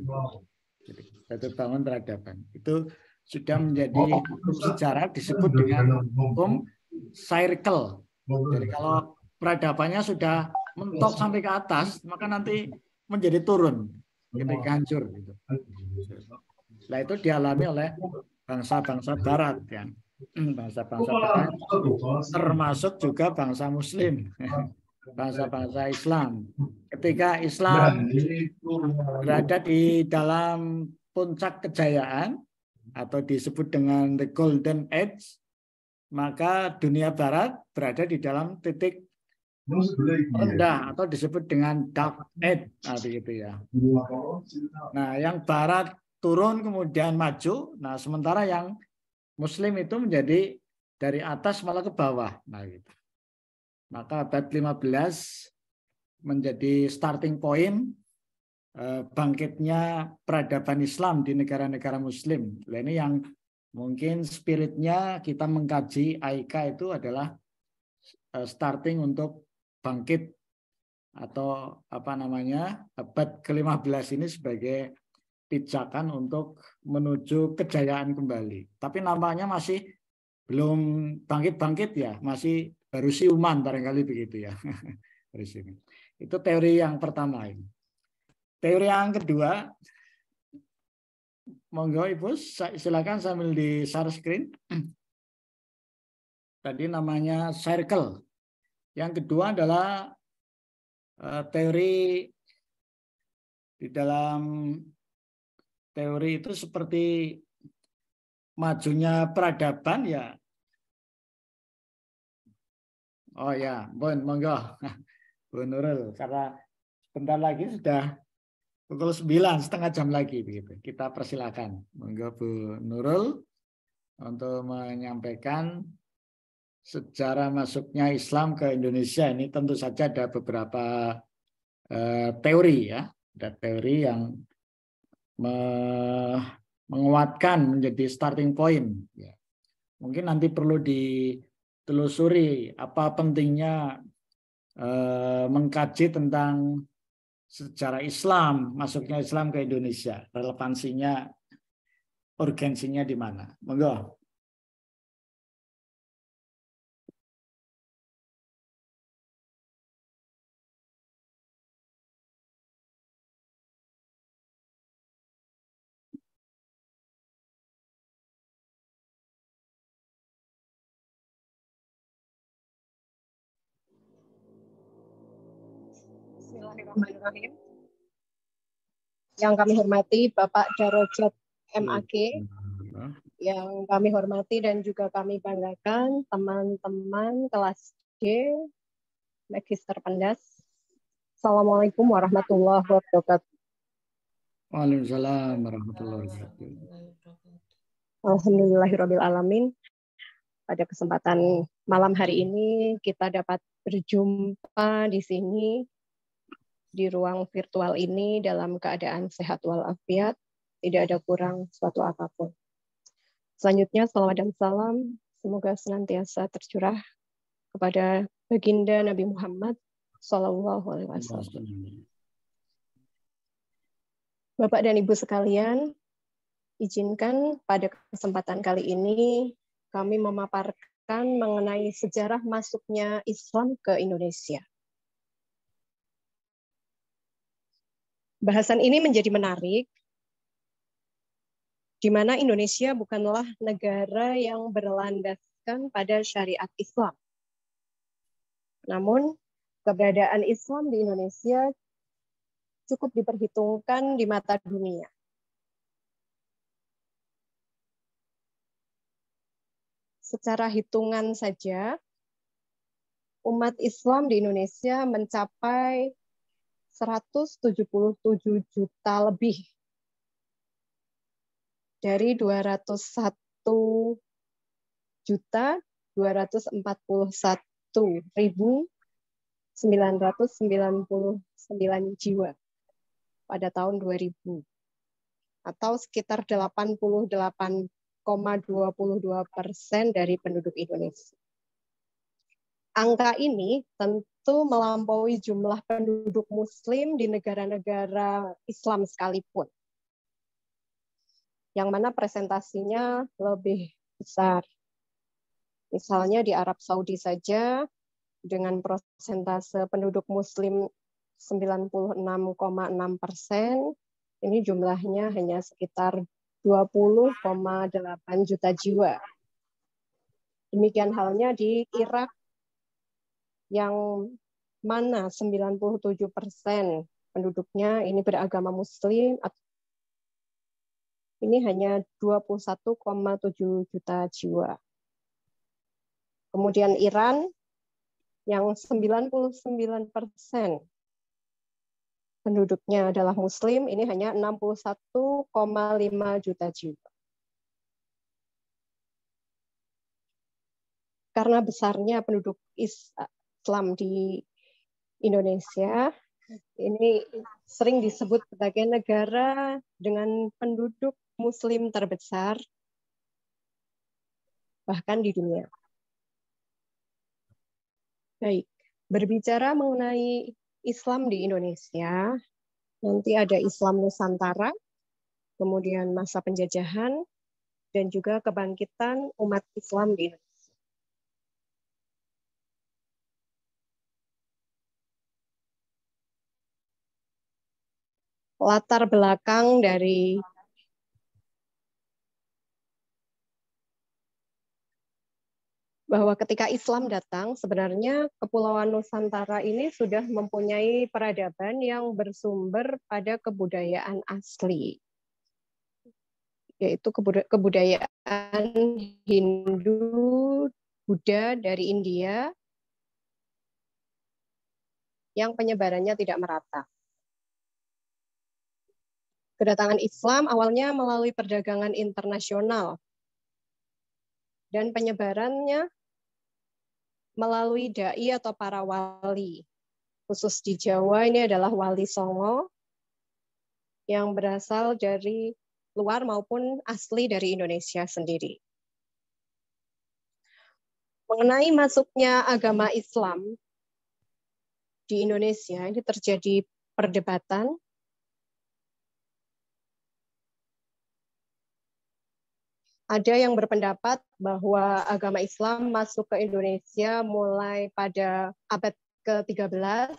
Jatuh bangun peradaban. Itu sudah menjadi hukum sejarah, disebut dengan hukum circle. Jadi kalau peradabannya sudah mentok sampai ke atas, maka nanti menjadi turun, ketika hancur. Gitu. Nah, itu dialami oleh bangsa-bangsa Barat, ya. Bangsa-bangsa Barat, termasuk juga bangsa Muslim, bangsa-bangsa Islam. Ketika Islam berada di dalam puncak kejayaan atau disebut dengan the Golden Age, maka dunia Barat berada di dalam titik rendah atau disebut dengan Dark Age, gitu ya. Nah, yang Barat turun kemudian maju, nah sementara yang Muslim itu menjadi dari atas malah ke bawah. Nah, gitu. Maka abad 15 menjadi starting point bangkitnya peradaban Islam di negara-negara Muslim. Nah, ini yang mungkin spiritnya kita mengkaji AIKA itu adalah starting untuk bangkit atau apa namanya abad ke-15 ini sebagai pijakan untuk menuju kejayaan kembali. Tapi nampaknya masih belum bangkit-bangkit ya, masih baru siuman barangkali begitu ya. Itu teori yang pertama ini. Teori yang kedua, monggo Ibu silakan sambil di share screen. Tadi namanya circle. Yang kedua adalah teori di dalam teori itu seperti majunya peradaban ya. Oh ya, monggo. Bu Nurul, karena bentar lagi sudah pukul 9, setengah jam lagi begitu. Kita persilakan. Monggo Bu Nurul untuk menyampaikan sejarah masuknya Islam ke Indonesia. Ini tentu saja ada beberapa teori ya. Ada teori yang menguatkan menjadi starting point. Ya. Mungkin nanti perlu ditelusuri apa pentingnya mengkaji tentang sejarah Islam, masuknya Islam ke Indonesia, relevansinya, urgensinya di mana. Monggo. Bismillahirrahmanirrahim. Yang kami hormati Bapak Darajat MAG, yang kami hormati dan juga kami banggakan teman-teman kelas D, Magister Pendas. Assalamualaikum warahmatullahi wabarakatuh. Waalaikumsalam warahmatullahi wabarakatuh. Alhamdulillahirabbil alamin. Pada kesempatan malam hari ini kita dapat berjumpa di sini di ruang virtual ini dalam keadaan sehat walafiat, tidak ada kurang suatu apapun. Selanjutnya salawat dan salam semoga senantiasa tercurah kepada baginda Nabi Muhammad Shallallahu Alaihi Wasallam. Bapak dan Ibu sekalian, izinkan pada kesempatan kali ini kami memaparkan mengenai sejarah masuknya Islam ke Indonesia. Bahasan ini menjadi menarik, di mana Indonesia bukanlah negara yang berlandaskan pada syariat Islam. Namun, keberadaan Islam di Indonesia cukup diperhitungkan di mata dunia. Secara hitungan saja, umat Islam di Indonesia mencapai 177 juta lebih dari 201.999 jiwa pada tahun 2000 atau sekitar 88,22% dari penduduk Indonesia. Angka ini tentu melampaui jumlah penduduk Muslim di negara-negara Islam sekalipun, yang mana presentasinya lebih besar. Misalnya di Arab Saudi saja, dengan persentase penduduk Muslim 96,6%, ini jumlahnya hanya sekitar 20,8 juta jiwa. Demikian halnya di Irak, yang mana 97% penduduknya ini beragama Muslim, ini hanya 21,7 juta jiwa. Kemudian Iran, yang 99% penduduknya adalah Muslim, ini hanya 61,5 juta jiwa. Karena besarnya penduduk Islam di Indonesia, ini sering disebut sebagai negara dengan penduduk Muslim terbesar, bahkan di dunia. Baik, berbicara mengenai Islam di Indonesia, nanti ada Islam Nusantara, kemudian masa penjajahan, dan juga kebangkitan umat Islam di Indonesia. Latar belakang dari bahwa ketika Islam datang, sebenarnya Kepulauan Nusantara ini sudah mempunyai peradaban yang bersumber pada kebudayaan asli, yaitu kebudayaan Hindu, Buddha dari India, yang penyebarannya tidak merata. Kedatangan Islam awalnya melalui perdagangan internasional, dan penyebarannya melalui dai atau para wali. Khusus di Jawa ini adalah Wali Songo yang berasal dari luar maupun asli dari Indonesia sendiri. Mengenai masuknya agama Islam di Indonesia, ini terjadi perdebatan. Ada yang berpendapat bahwa agama Islam masuk ke Indonesia mulai pada abad ke-13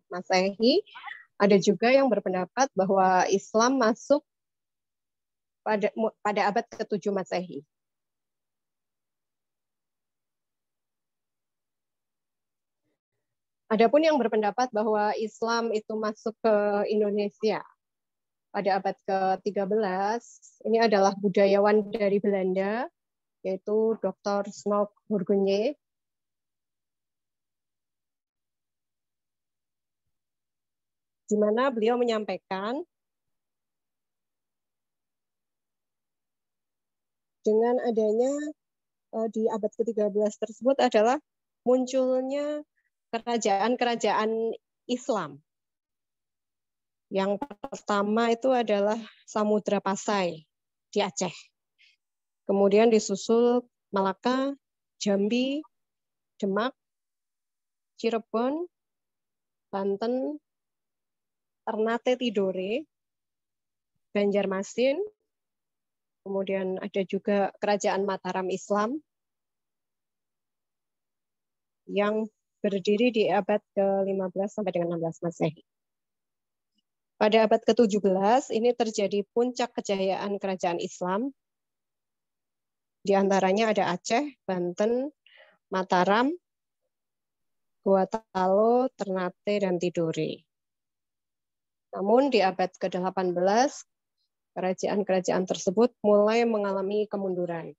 Masehi. Ada juga yang berpendapat bahwa Islam masuk pada abad ke-7 Masehi. Adapun yang berpendapat bahwa Islam itu masuk ke Indonesia pada abad ke-13, ini adalah budayawan dari Belanda, yaitu Dr. Snoek Hurgonje. Di mana beliau menyampaikan dengan adanya di abad ke-13 tersebut adalah munculnya kerajaan-kerajaan Islam. Yang pertama itu adalah Samudra Pasai di Aceh. Kemudian disusul Malaka, Jambi, Demak, Cirebon, Banten, Ternate Tidore, Banjarmasin, kemudian ada juga Kerajaan Mataram Islam yang berdiri di abad ke-15 sampai dengan 16 Masehi. Pada abad ke-17 ini terjadi puncak kejayaan kerajaan Islam. Di antaranya ada Aceh, Banten, Mataram, Gorontalo, Ternate, dan Tidore. Namun di abad ke-18 kerajaan-kerajaan tersebut mulai mengalami kemunduran.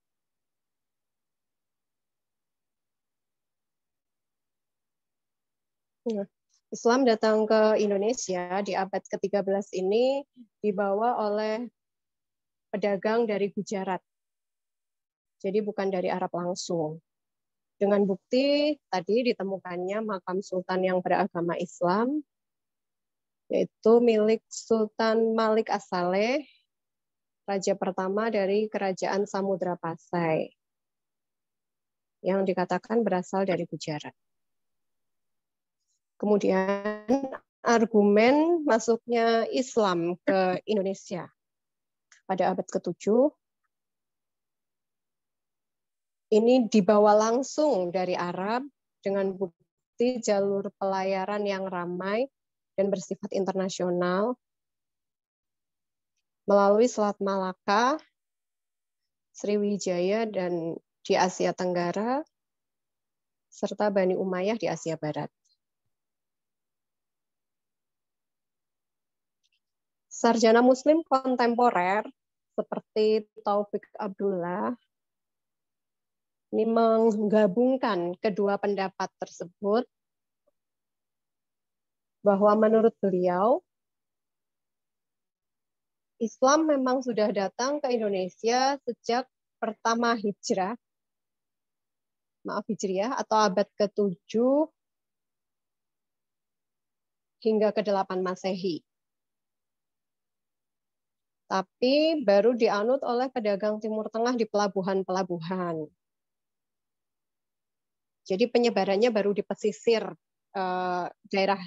Islam datang ke Indonesia di abad ke-13 ini dibawa oleh pedagang dari Gujarat. Jadi bukan dari Arab langsung. Dengan bukti tadi ditemukannya makam sultan yang beragama Islam, yaitu milik Sultan Malik As-Saleh, raja pertama dari Kerajaan Samudra Pasai, yang dikatakan berasal dari Gujarat. Kemudian argumen masuknya Islam ke Indonesia pada abad ke-7 ini dibawa langsung dari Arab dengan bukti jalur pelayaran yang ramai dan bersifat internasional melalui Selat Malaka, Sriwijaya dan di Asia Tenggara serta Bani Umayyah di Asia Barat. Sarjana Muslim kontemporer seperti Taufik Abdullah ini menggabungkan kedua pendapat tersebut bahwa menurut beliau Islam memang sudah datang ke Indonesia sejak pertama Hijriah atau abad ke-7 hingga ke-8 Masehi. Tapi baru dianut oleh pedagang Timur Tengah di pelabuhan-pelabuhan. Jadi penyebarannya baru di pesisir, daerah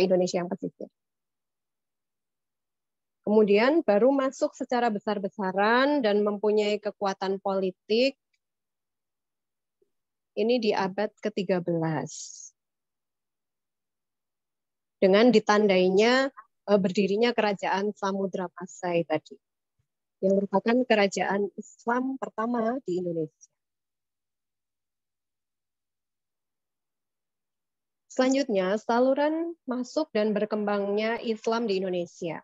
Indonesia yang pesisir. Kemudian baru masuk secara besar-besaran dan mempunyai kekuatan politik ini di abad ke-13. Dengan ditandainya berdirinya Kerajaan Samudra Pasai tadi, yang merupakan kerajaan Islam pertama di Indonesia. Selanjutnya, saluran masuk dan berkembangnya Islam di Indonesia.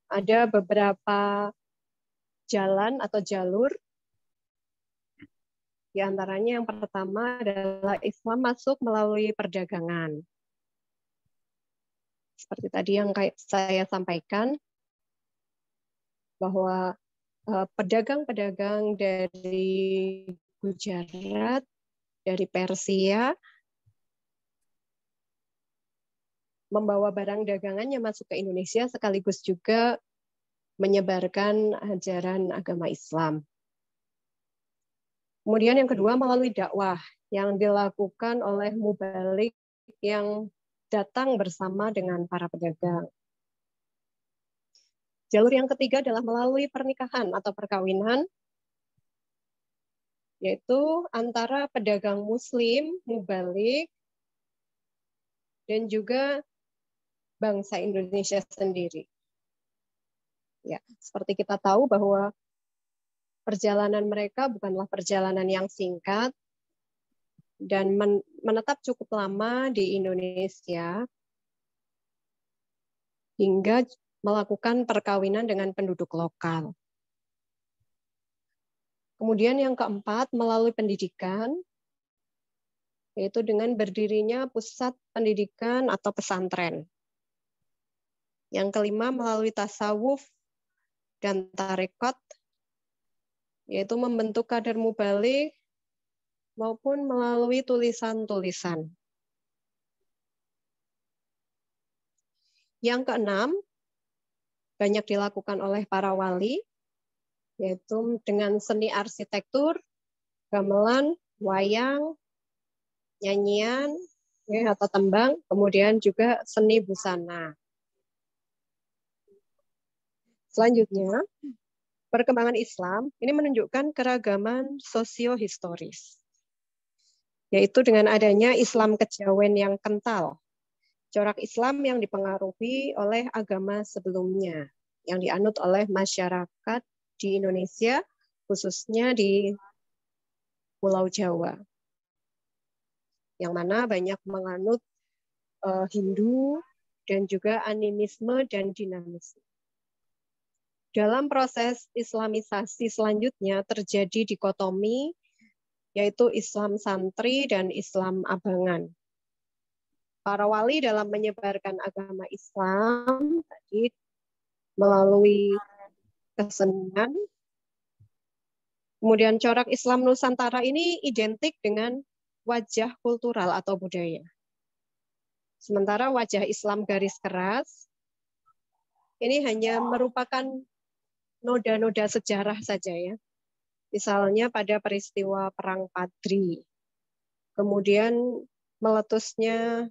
Ada beberapa jalan atau jalur. Di antaranya yang pertama adalah Islam masuk melalui perdagangan. Seperti tadi yang saya sampaikan, bahwa pedagang-pedagang dari Gujarat, dari Persia, membawa barang dagangannya masuk ke Indonesia sekaligus juga menyebarkan ajaran agama Islam. Kemudian yang kedua melalui dakwah yang dilakukan oleh mubalik yang datang bersama dengan para pedagang. Jalur yang ketiga adalah melalui pernikahan atau perkawinan, yaitu antara pedagang Muslim, mubalik, dan juga bangsa Indonesia sendiri. Ya, seperti kita tahu bahwa perjalanan mereka bukanlah perjalanan yang singkat dan menetap cukup lama di Indonesia hingga melakukan perkawinan dengan penduduk lokal. Kemudian yang keempat, melalui pendidikan, yaitu dengan berdirinya pusat pendidikan atau pesantren. Yang kelima, melalui tasawuf dan tarekat, yaitu membentuk kader mubalik maupun melalui tulisan-tulisan. Yang keenam, banyak dilakukan oleh para wali, yaitu dengan seni arsitektur, gamelan, wayang, nyanyian, atau tembang, kemudian juga seni busana. Selanjutnya, perkembangan Islam ini menunjukkan keragaman sosiohistoris, yaitu dengan adanya Islam kejawen yang kental, corak Islam yang dipengaruhi oleh agama sebelumnya, yang dianut oleh masyarakat di Indonesia, khususnya di Pulau Jawa, yang mana banyak menganut Hindu dan juga animisme dan dinamisme. Dalam proses Islamisasi selanjutnya terjadi dikotomi, yaitu Islam santri dan Islam abangan. Para wali dalam menyebarkan agama Islam tadi melalui kesenian. Kemudian corak Islam Nusantara ini identik dengan wajah kultural atau budaya. Sementara wajah Islam garis keras ini hanya merupakan noda-noda sejarah saja ya. Misalnya pada peristiwa Perang Padri. Kemudian meletusnya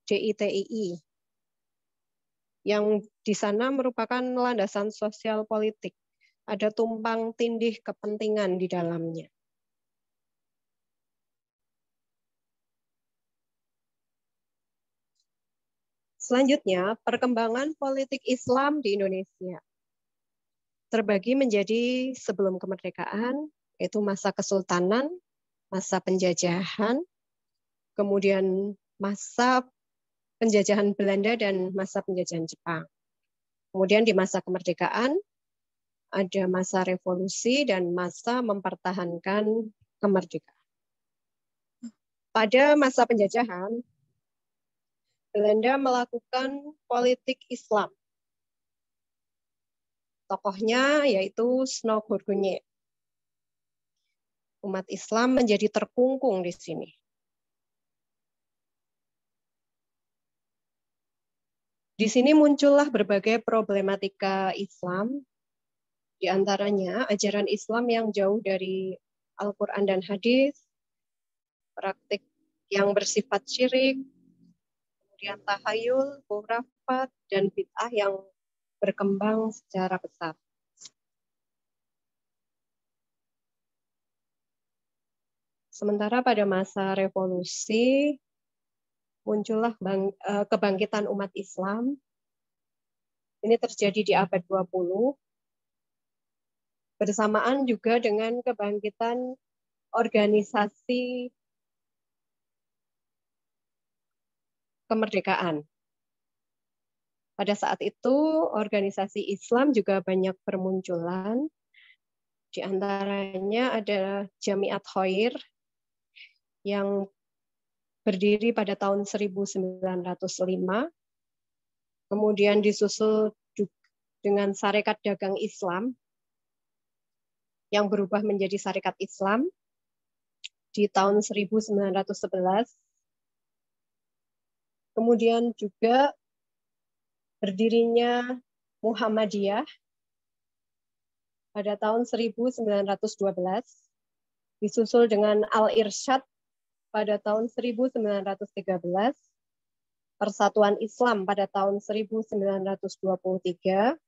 DITII yang di sana merupakan landasan sosial politik. Ada tumpang tindih kepentingan di dalamnya. Selanjutnya, perkembangan politik Islam di Indonesia terbagi menjadi sebelum kemerdekaan, yaitu masa kesultanan, masa penjajahan, kemudian masa penjajahan Belanda dan masa penjajahan Jepang. Kemudian di masa kemerdekaan, ada masa revolusi dan masa mempertahankan kemerdekaan. Pada masa penjajahan, Belanda melakukan politik Islam. Tokohnya yaitu Snow Gourgounet. Umat Islam menjadi terkungkung di sini. Di sini muncullah berbagai problematika Islam, di antaranya ajaran Islam yang jauh dari Al-Quran dan hadis, praktik yang bersifat syirik, kemudian tahayul, khurafat, dan bid'ah yang berkembang secara besar. Sementara pada masa revolusi, muncullah kebangkitan umat Islam. Ini terjadi di abad 20, bersamaan juga dengan kebangkitan organisasi kemerdekaan. Pada saat itu, organisasi Islam juga banyak bermunculan. Di antaranya ada Jamiat Khair yang berdiri pada tahun 1905, kemudian disusul dengan Sarekat Dagang Islam yang berubah menjadi Sarekat Islam di tahun 1911. Kemudian juga berdirinya Muhammadiyah pada tahun 1912, disusul dengan Al-Irsyad pada tahun 1913, Persatuan Islam pada tahun 1923,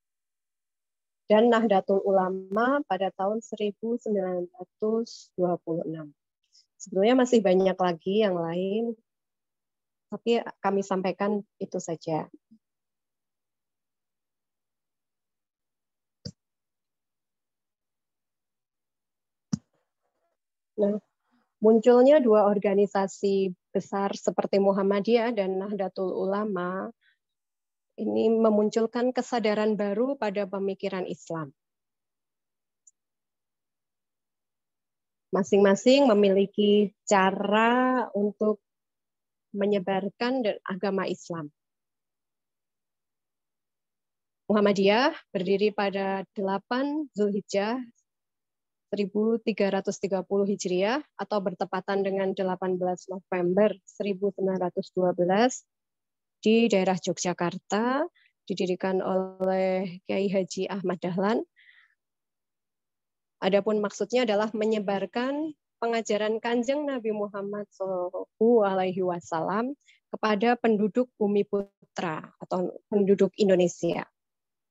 dan Nahdlatul Ulama pada tahun 1926. Sebetulnya masih banyak lagi yang lain, tapi kami sampaikan itu saja. Nah, munculnya dua organisasi besar seperti Muhammadiyah dan Nahdlatul Ulama Ini memunculkan kesadaran baru pada pemikiran Islam. Masing-masing memiliki cara untuk menyebarkan agama Islam. Muhammadiyah berdiri pada 8 Zulhijjah 1330 Hijriah atau bertepatan dengan 18 November 1912 di daerah Yogyakarta, didirikan oleh Kiai Haji Ahmad Dahlan. Adapun maksudnya adalah menyebarkan pengajaran Kanjeng Nabi Muhammad SAW kepada penduduk Bumi Putra atau penduduk Indonesia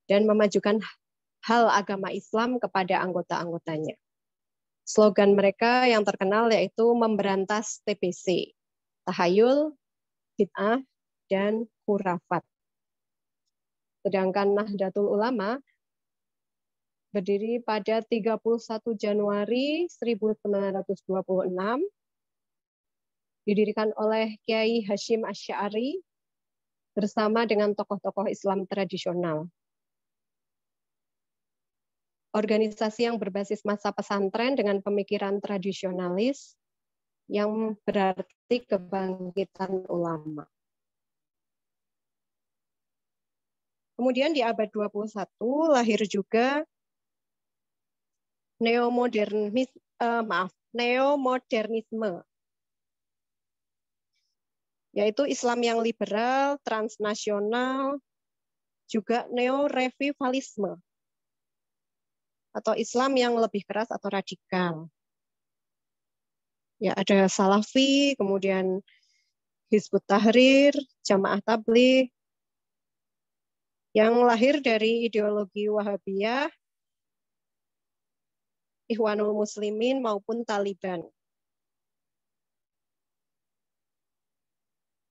dan memajukan hal agama Islam kepada anggota-anggotanya. Slogan mereka yang terkenal yaitu memberantas TBC, tahayul, bid'ah, dan khurafat. Sedangkan Nahdlatul Ulama berdiri pada 31 Januari 1926, didirikan oleh Kiai Hashim Asy'ari bersama dengan tokoh-tokoh Islam tradisional. Organisasi yang berbasis masa pesantren dengan pemikiran tradisionalis yang berarti kebangkitan ulama. Kemudian di abad 21 lahir juga neomodernisme, yaitu Islam yang liberal, transnasional, juga neo-revivalisme, atau Islam yang lebih keras atau radikal. Ya, ada Salafi, kemudian Hizbut Tahrir, Jamaah Tabligh, yang lahir dari ideologi Wahabiyah, Ikhwanul Muslimin maupun Taliban.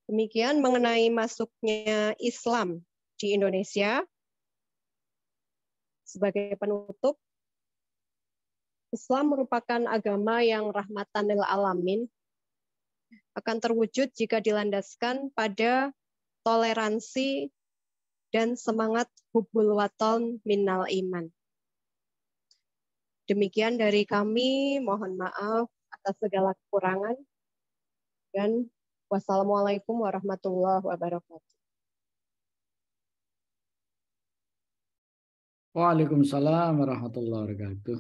Demikian mengenai masuknya Islam di Indonesia. Sebagai penutup, Islam merupakan agama yang rahmatan lil alamin, akan terwujud jika dilandaskan pada toleransi dan semangat hubbul waton minnal iman. Demikian dari kami, mohon maaf atas segala kekurangan, dan wassalamualaikum warahmatullahi wabarakatuh. Waalaikumsalam warahmatullahi wabarakatuh.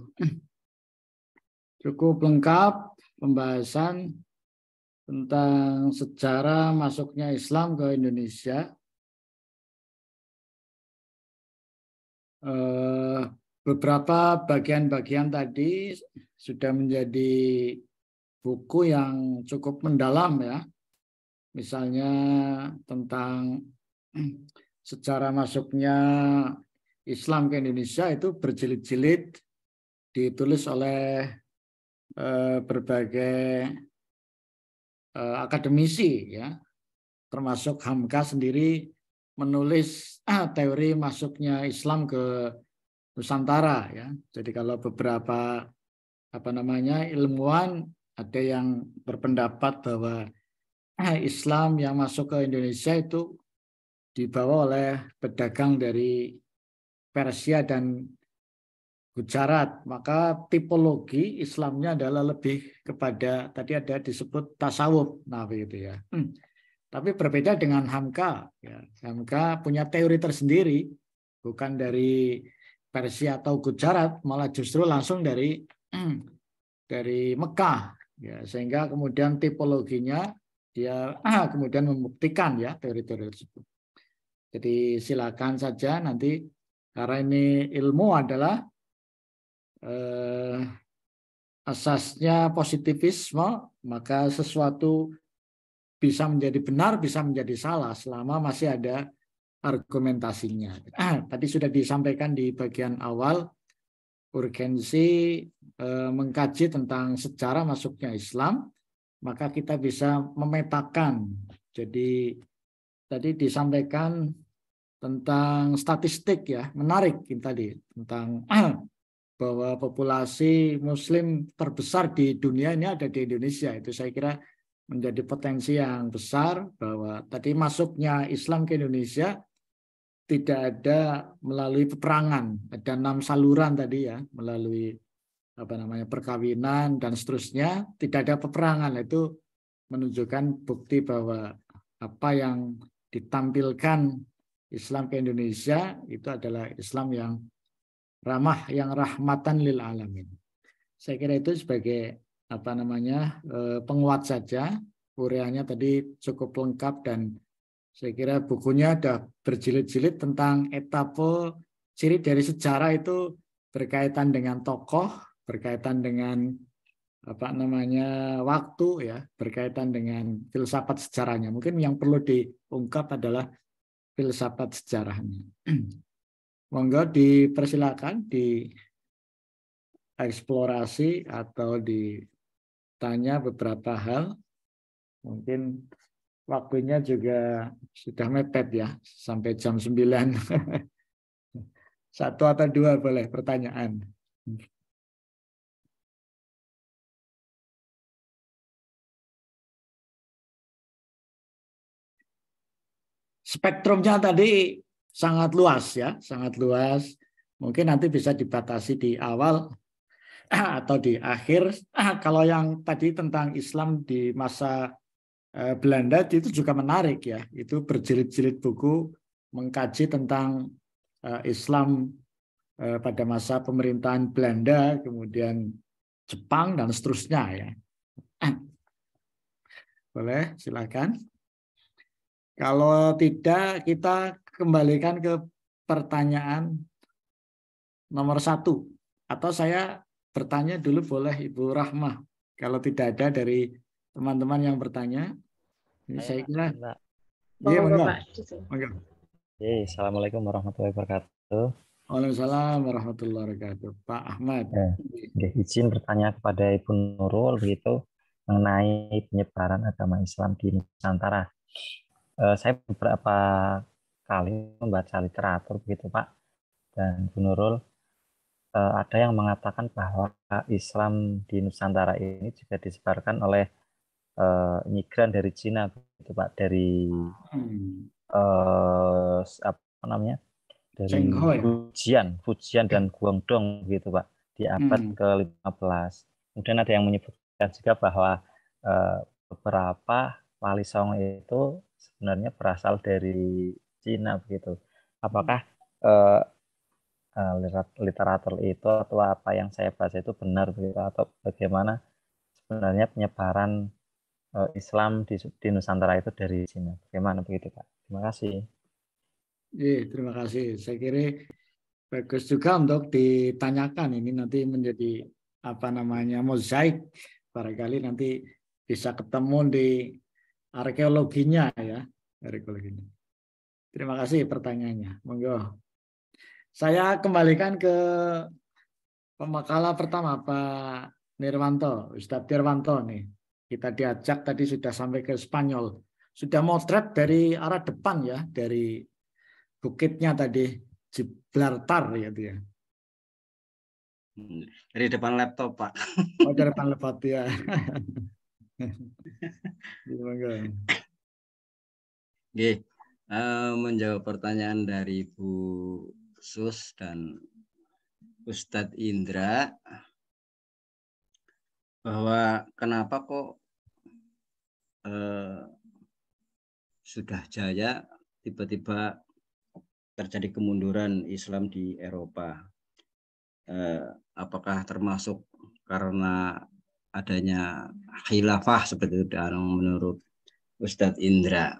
Cukup lengkap pembahasan tentang sejarah masuknya Islam ke Indonesia. Beberapa bagian-bagian tadi sudah menjadi buku yang cukup mendalam ya. Misalnya tentang sejarah masuknya Islam ke Indonesia itu berjilid-jilid ditulis oleh berbagai akademisi ya, termasuk Hamka sendiri menulis teori masuknya Islam ke Nusantara ya. Jadi kalau beberapa ilmuwan ada yang berpendapat bahwa Islam yang masuk ke Indonesia itu dibawa oleh pedagang dari Persia dan Gujarat, maka tipologi Islamnya adalah lebih kepada tadi ada disebut tasawuf, nah begitu ya. Tapi berbeda dengan Hamka, ya. Hamka punya teori tersendiri, bukan dari Persia atau Gujarat, malah justru langsung dari Mekah, ya. Sehingga kemudian tipologinya dia kemudian membuktikan ya teori-teori tersebut. Jadi silakan saja nanti karena ini ilmu adalah asasnya positivisme, maka sesuatu bisa menjadi benar, bisa menjadi salah selama masih ada argumentasinya. Tadi sudah disampaikan di bagian awal urgensi mengkaji tentang sejarah masuknya Islam, maka kita bisa memetakan. Jadi tadi disampaikan tentang statistik ya, menarik tadi tentang bahwa populasi Muslim terbesar di dunia ini ada di Indonesia. Itu saya kira menjadi potensi yang besar bahwa tadi masuknya Islam ke Indonesia tidak ada melalui peperangan, ada 6 saluran tadi ya, melalui perkawinan dan seterusnya, tidak ada peperangan. Itu menunjukkan bukti bahwa apa yang ditampilkan Islam ke Indonesia itu adalah Islam yang ramah, yang rahmatan lil alamin. Saya kira itu sebagai penguat saja. Ureanya tadi cukup lengkap dan saya kira bukunya ada berjilid-jilid tentang etape ciri dari sejarah itu berkaitan dengan tokoh, berkaitan dengan waktu ya, berkaitan dengan filsafat sejarahnya. Mungkin yang perlu diungkap adalah filsafat sejarahnya. Monggo dipersilakan dieksplorasi atau ditanya beberapa hal. Mungkin waktunya juga sudah mepet ya, sampai jam 9. 1 atau 2 boleh pertanyaan. Spektrumnya tadi sangat luas ya, sangat luas. Mungkin nanti bisa dibatasi di awal atau di akhir. Kalau yang tadi tentang Islam di masa Belanda itu juga menarik ya. Itu berjilid-jilid buku mengkaji tentang Islam pada masa pemerintahan Belanda, kemudian Jepang dan seterusnya ya. Boleh, silakan. Kalau tidak, kita kembalikan ke pertanyaan nomor 1. Atau saya bertanya dulu boleh Ibu Rahmah. Kalau tidak ada dari teman-teman yang bertanya. Ini saya kira. Iya, monggo. Assalamualaikum warahmatullahi wabarakatuh. Waalaikumsalam warahmatullahi wabarakatuh. Pak Ahmad. Izin bertanya kepada Ibu Nurul begitu mengenai penyebaran agama Islam di Nusantara. Saya beberapa kali membaca literatur begitu Pak, dan Bu Nurul ada yang mengatakan bahwa Islam di Nusantara ini juga disebarkan oleh migran dari Cina begitu Pak, dari dari Fujian dan Guangdong begitu Pak, di abad ke-15. Kemudian ada yang menyebutkan juga bahwa beberapa wali songo itu sebenarnya berasal dari Cina begitu. Apakah literatur itu atau apa yang saya baca itu benar begitu, atau bagaimana sebenarnya penyebaran Islam di Nusantara itu dari Cina? Bagaimana begitu Pak? Terima kasih. Iya, terima kasih. Saya kira bagus juga untuk ditanyakan. Ini nanti menjadi mozaik. Barangkali nanti bisa ketemu di arkeologinya ya, arkeologinya. Terima kasih pertanyaannya. Monggo. Saya kembalikan ke pemakalah pertama Pak Nirwanto, Ustadz Nirwanto nih. Kita diajak tadi sudah sampai ke Spanyol. Sudah motret dari arah depan ya, dari bukitnya tadi Gibraltar ya dia. Dari depan laptop Pak. Oh, dari depan laptop ya. Oke, menjawab pertanyaan dari Bu Sus dan Ustadz Indra bahwa kenapa kok sudah jaya tiba-tiba terjadi kemunduran Islam di Eropa. Apakah termasuk karena adanya khilafah seperti itu menurut Ustadz Indra?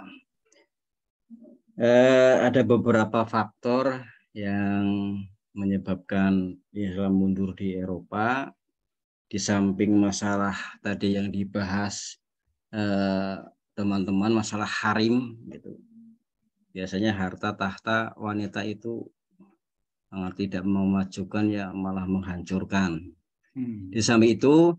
Ada beberapa faktor yang menyebabkan Islam mundur di Eropa. Di samping masalah tadi yang dibahas teman-teman, masalah harim gitu. Biasanya harta tahta wanita itu tidak memajukan ya malah menghancurkan. Di samping itu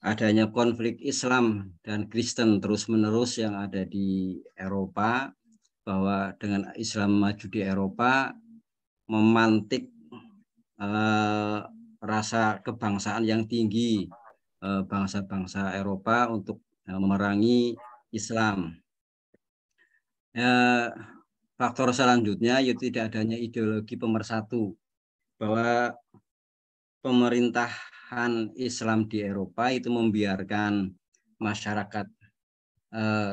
adanya konflik Islam dan Kristen terus-menerus yang ada di Eropa, bahwa dengan Islam maju di Eropa memantik rasa kebangsaan yang tinggi bangsa-bangsa Eropa untuk memerangi Islam. faktor selanjutnya yaitu tidak adanya ideologi pemersatu, bahwa pemerintahan Islam di Eropa itu membiarkan masyarakat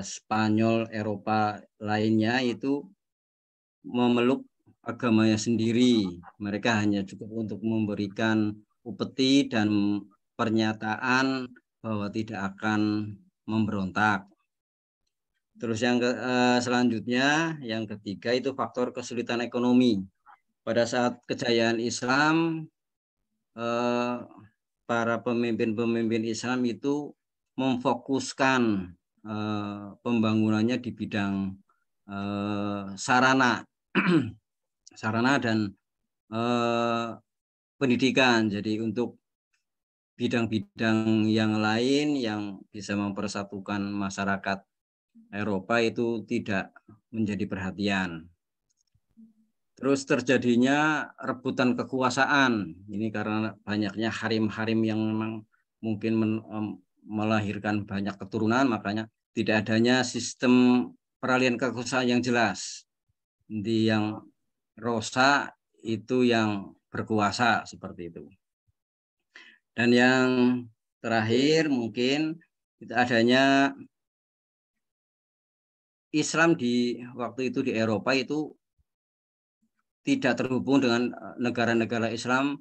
Spanyol, Eropa lainnya itu memeluk agamanya sendiri. Mereka hanya cukup untuk memberikan upeti dan pernyataan bahwa tidak akan memberontak. Terus yang selanjutnya, yang ketiga itu faktor kesulitan ekonomi. Pada saat kejayaan Islam, para pemimpin-pemimpin Islam itu memfokuskan pembangunannya di bidang sarana dan pendidikan. Jadi untuk bidang-bidang yang lain yang bisa mempersatukan masyarakat Eropa itu tidak menjadi perhatian. Terus terjadinya rebutan kekuasaan. Ini karena banyaknya harim-harim yang memang mungkin melahirkan banyak keturunan, makanya tidak adanya sistem peralihan kekuasaan yang jelas. Di yang rosa itu yang berkuasa, seperti itu. Dan yang terakhir mungkin adanya Islam di waktu itu di Eropa itu tidak terhubung dengan negara-negara Islam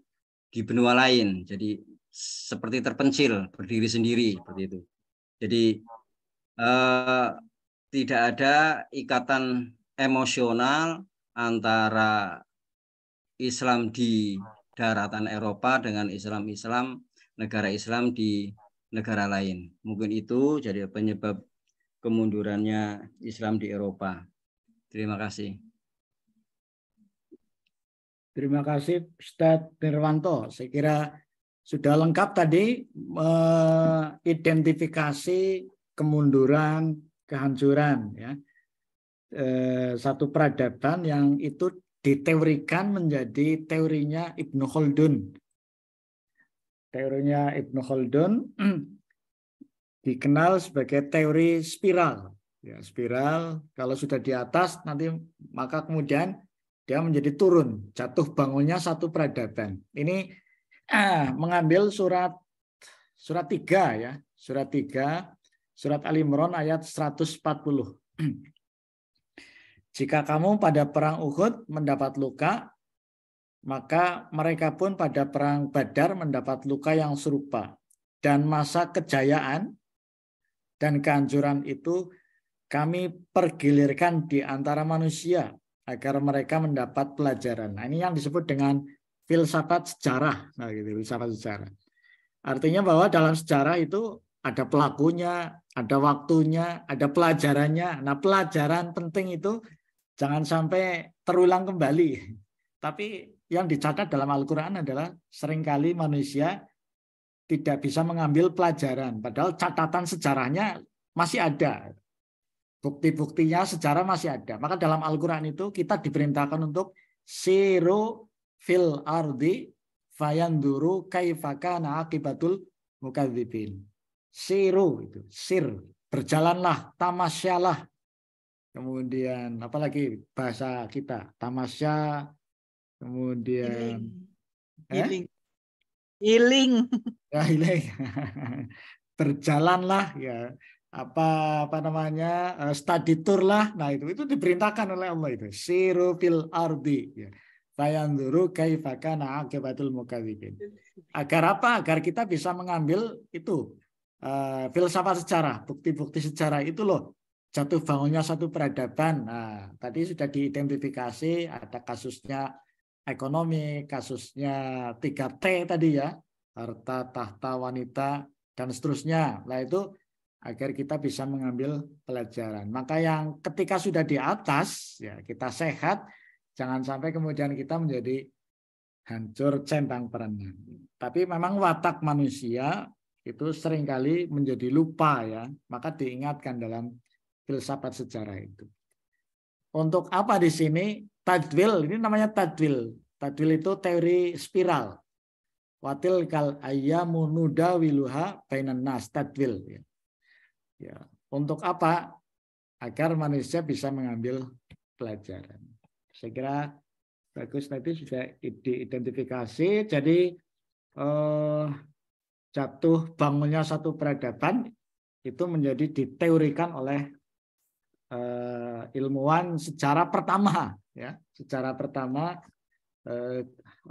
di benua lain. Jadi seperti terpencil, berdiri sendiri, seperti itu. Jadi tidak ada ikatan emosional antara Islam di daratan Eropa dengan Islam negara Islam di negara lain. Mungkin itu jadi penyebab kemundurannya Islam di Eropa. Terima kasih. Terima kasih Ustadz Nirwanto. Saya kira sudah lengkap tadi identifikasi kemunduran, kehancuran, ya. Satu peradaban yang itu diteorikan menjadi teorinya Ibnu Khaldun. Teorinya Ibnu Khaldun dikenal sebagai teori spiral. Ya, spiral kalau sudah di atas nanti maka kemudian dia menjadi turun, jatuh bangunnya satu peradaban. Ini mengambil surat 3 ya, surat 3, surat Al-Imran ayat 140. Jika kamu pada perang Uhud mendapat luka, maka mereka pun pada perang Badar mendapat luka yang serupa. Dan masa kejayaan dan kehancuran itu kami pergilirkan di antara manusia agar mereka mendapat pelajaran. Nah, ini yang disebut dengan filsafat sejarah. Nah, gitu, filsafat sejarah. Artinya bahwa dalam sejarah itu ada pelakunya, ada waktunya, ada pelajarannya. Nah, pelajaran penting itu jangan sampai terulang kembali. Tapi yang dicatat dalam Al-Quran adalah seringkali manusia tidak bisa mengambil pelajaran. Padahal catatan sejarahnya masih ada. Bukti-buktinya sejarah masih ada. Maka dalam Al-Quran itu kita diperintahkan untuk siru fil ardi fayanduru kaifakana akibatul mukadzibin. Siru itu, sir, berjalanlah, tamasyalah. Kemudian apalagi bahasa kita, tamasya, kemudian healing. Ya, healing. Berjalanlah ya. Apa namanya, study tour lah. Nah itu diperintahkan oleh Allah itu, siru fil ardi ya, fayanduru kaifa kana aqibatul mukadzibin. Agar apa? Agar kita bisa mengambil itu filsafat sejarah, bukti-bukti sejarah itu loh, jatuh bangunnya satu peradaban. Nah tadi sudah diidentifikasi, ada kasusnya ekonomi, kasusnya 3T tadi ya, harta, tahta, wanita dan seterusnya. Nah itu agar kita bisa mengambil pelajaran. Maka yang ketika sudah di atas, ya kita sehat, jangan sampai kemudian kita menjadi hancur centang perenang. Tapi memang watak manusia itu seringkali menjadi lupa ya, maka diingatkan dalam filsafat sejarah itu. Untuk apa di sini? Tadwil, ini namanya tadwil. Tadwil itu teori spiral. Watil kal ayyamu nudawiluha bainan nas, tadwil ya. Ya, untuk apa? Agar manusia bisa mengambil pelajaran. Saya kira bagus, tadi sudah diidentifikasi. Jadi jatuh bangunnya satu peradaban itu menjadi diteorikan oleh ilmuwan secara pertama, ya, secara pertama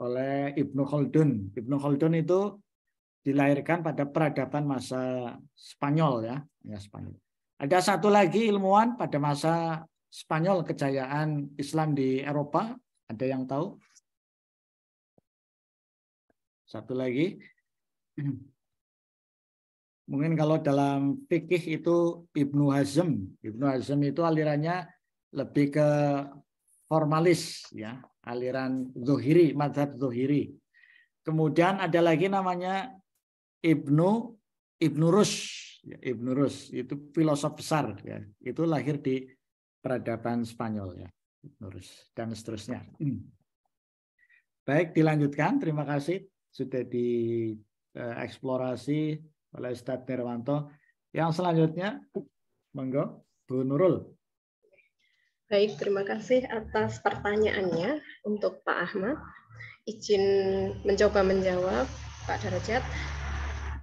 oleh Ibnu Khaldun. Ibnu Khaldun itu dilahirkan pada peradaban masa Spanyol, ya, Spanyol. Ada satu lagi ilmuwan pada masa Spanyol kejayaan Islam di Eropa, ada yang tahu? Satu lagi. Mungkin kalau dalam fikih itu Ibnu Hazm. Ibnu Hazm itu alirannya lebih ke formalis, ya, aliran zuhiri, mazhab zuhiri. Kemudian ada lagi namanya Ibnu Rus. Ibnu Rus itu filosof besar, ya. Itu lahir di peradaban Spanyol, ya, Ibnu Rus, dan seterusnya. Baik, dilanjutkan. Terima kasih sudah dieksplorasi oleh Ustadz Nirwanto. Yang selanjutnya, monggo Bu Nurul. Baik, terima kasih atas pertanyaannya untuk Pak Ahmad. Izin mencoba menjawab Pak Darajat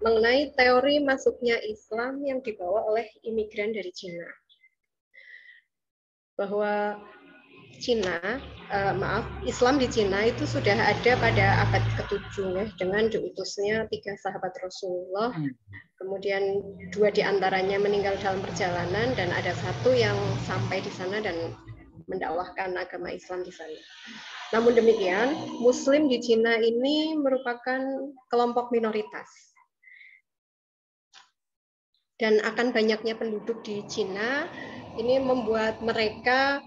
mengenai teori masuknya Islam yang dibawa oleh imigran dari Cina. Bahwa Islam di Cina itu sudah ada pada abad ke-7 ya, dengan diutusnya 3 sahabat Rasulullah. Kemudian 2 diantaranya meninggal dalam perjalanan dan ada 1 yang sampai di sana dan mendakwahkan agama Islam di sana. Namun demikian, Muslim di Cina ini merupakan kelompok minoritas. Dan akan banyaknya penduduk di Cina ini membuat mereka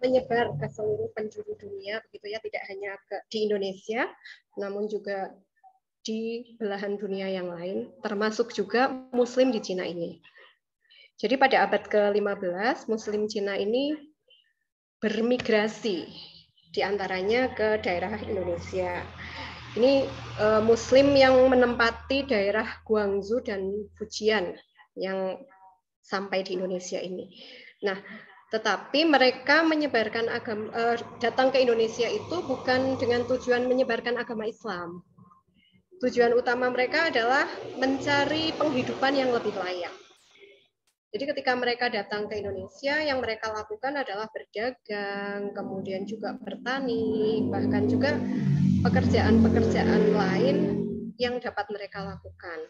menyebar ke seluruh penjuru dunia, begitu ya, tidak hanya di Indonesia, namun juga di belahan dunia yang lain, termasuk juga Muslim di Cina ini. Jadi pada abad ke-15, Muslim Cina ini bermigrasi, diantaranya ke daerah Indonesia. Ini Muslim yang menempati daerah Guangzhou dan Fujian yang sampai di Indonesia ini. Nah, tetapi mereka menyebarkan agama, datang ke Indonesia itu bukan dengan tujuan menyebarkan agama Islam. Tujuan utama mereka adalah mencari penghidupan yang lebih layak. Jadi ketika mereka datang ke Indonesia, yang mereka lakukan adalah berdagang, kemudian juga bertani, bahkan juga pekerjaan-pekerjaan lain yang dapat mereka lakukan.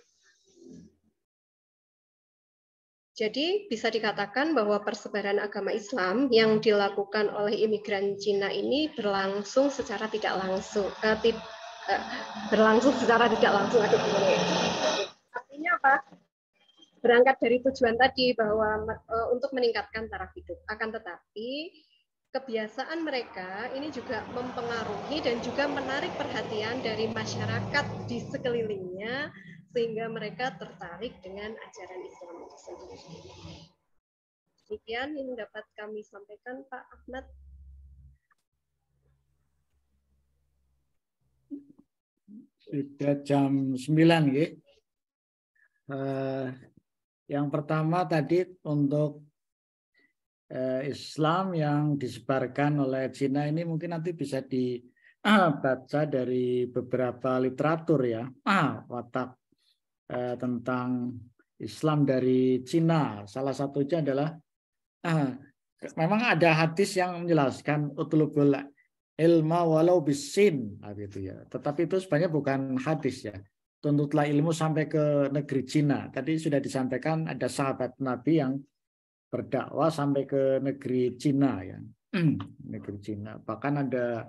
Jadi bisa dikatakan bahwa persebaran agama Islam yang dilakukan oleh imigran Cina ini berlangsung secara tidak langsung. Artinya apa? Berangkat dari tujuan tadi bahwa untuk meningkatkan taraf hidup. Akan tetapi kebiasaan mereka ini juga mempengaruhi dan juga menarik perhatian dari masyarakat di sekelilingnya, sehingga mereka tertarik dengan ajaran Islam itu sendiri. Demikian yang dapat kami sampaikan, Pak Ahmad. Sudah jam 9, ya. Yang pertama tadi untuk Islam yang disebarkan oleh Cina ini mungkin nanti bisa dibaca dari beberapa literatur, ya. Watak tentang Islam dari Cina. Salah satunya adalah memang ada hadis yang menjelaskan utlubul ilma walau bisin, gitu ya. Tetapi itu sebenarnya bukan hadis, ya. Tuntutlah ilmu sampai ke negeri Cina. Tadi sudah disampaikan ada sahabat Nabi yang berdakwah sampai ke negeri Cina, ya. Negeri Cina. Bahkan ada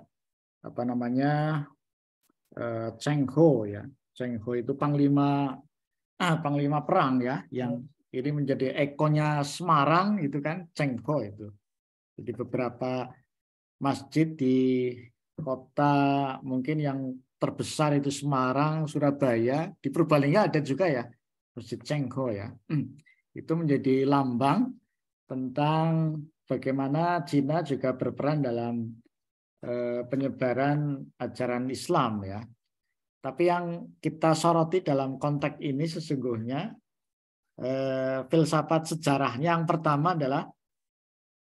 Cheng Ho, ya. Cheng Ho itu panglima perang, ya, yang ini menjadi ikonnya Semarang itu kan, Cheng Ho itu. Jadi beberapa masjid di kota mungkin yang terbesar itu Semarang, Surabaya, di Purbalingga ada juga, ya, Masjid Cheng Ho, ya. Itu menjadi lambang tentang bagaimana Cina juga berperan dalam penyebaran ajaran Islam, ya. Tapi yang kita soroti dalam konteks ini sesungguhnya filsafat sejarahnya yang pertama adalah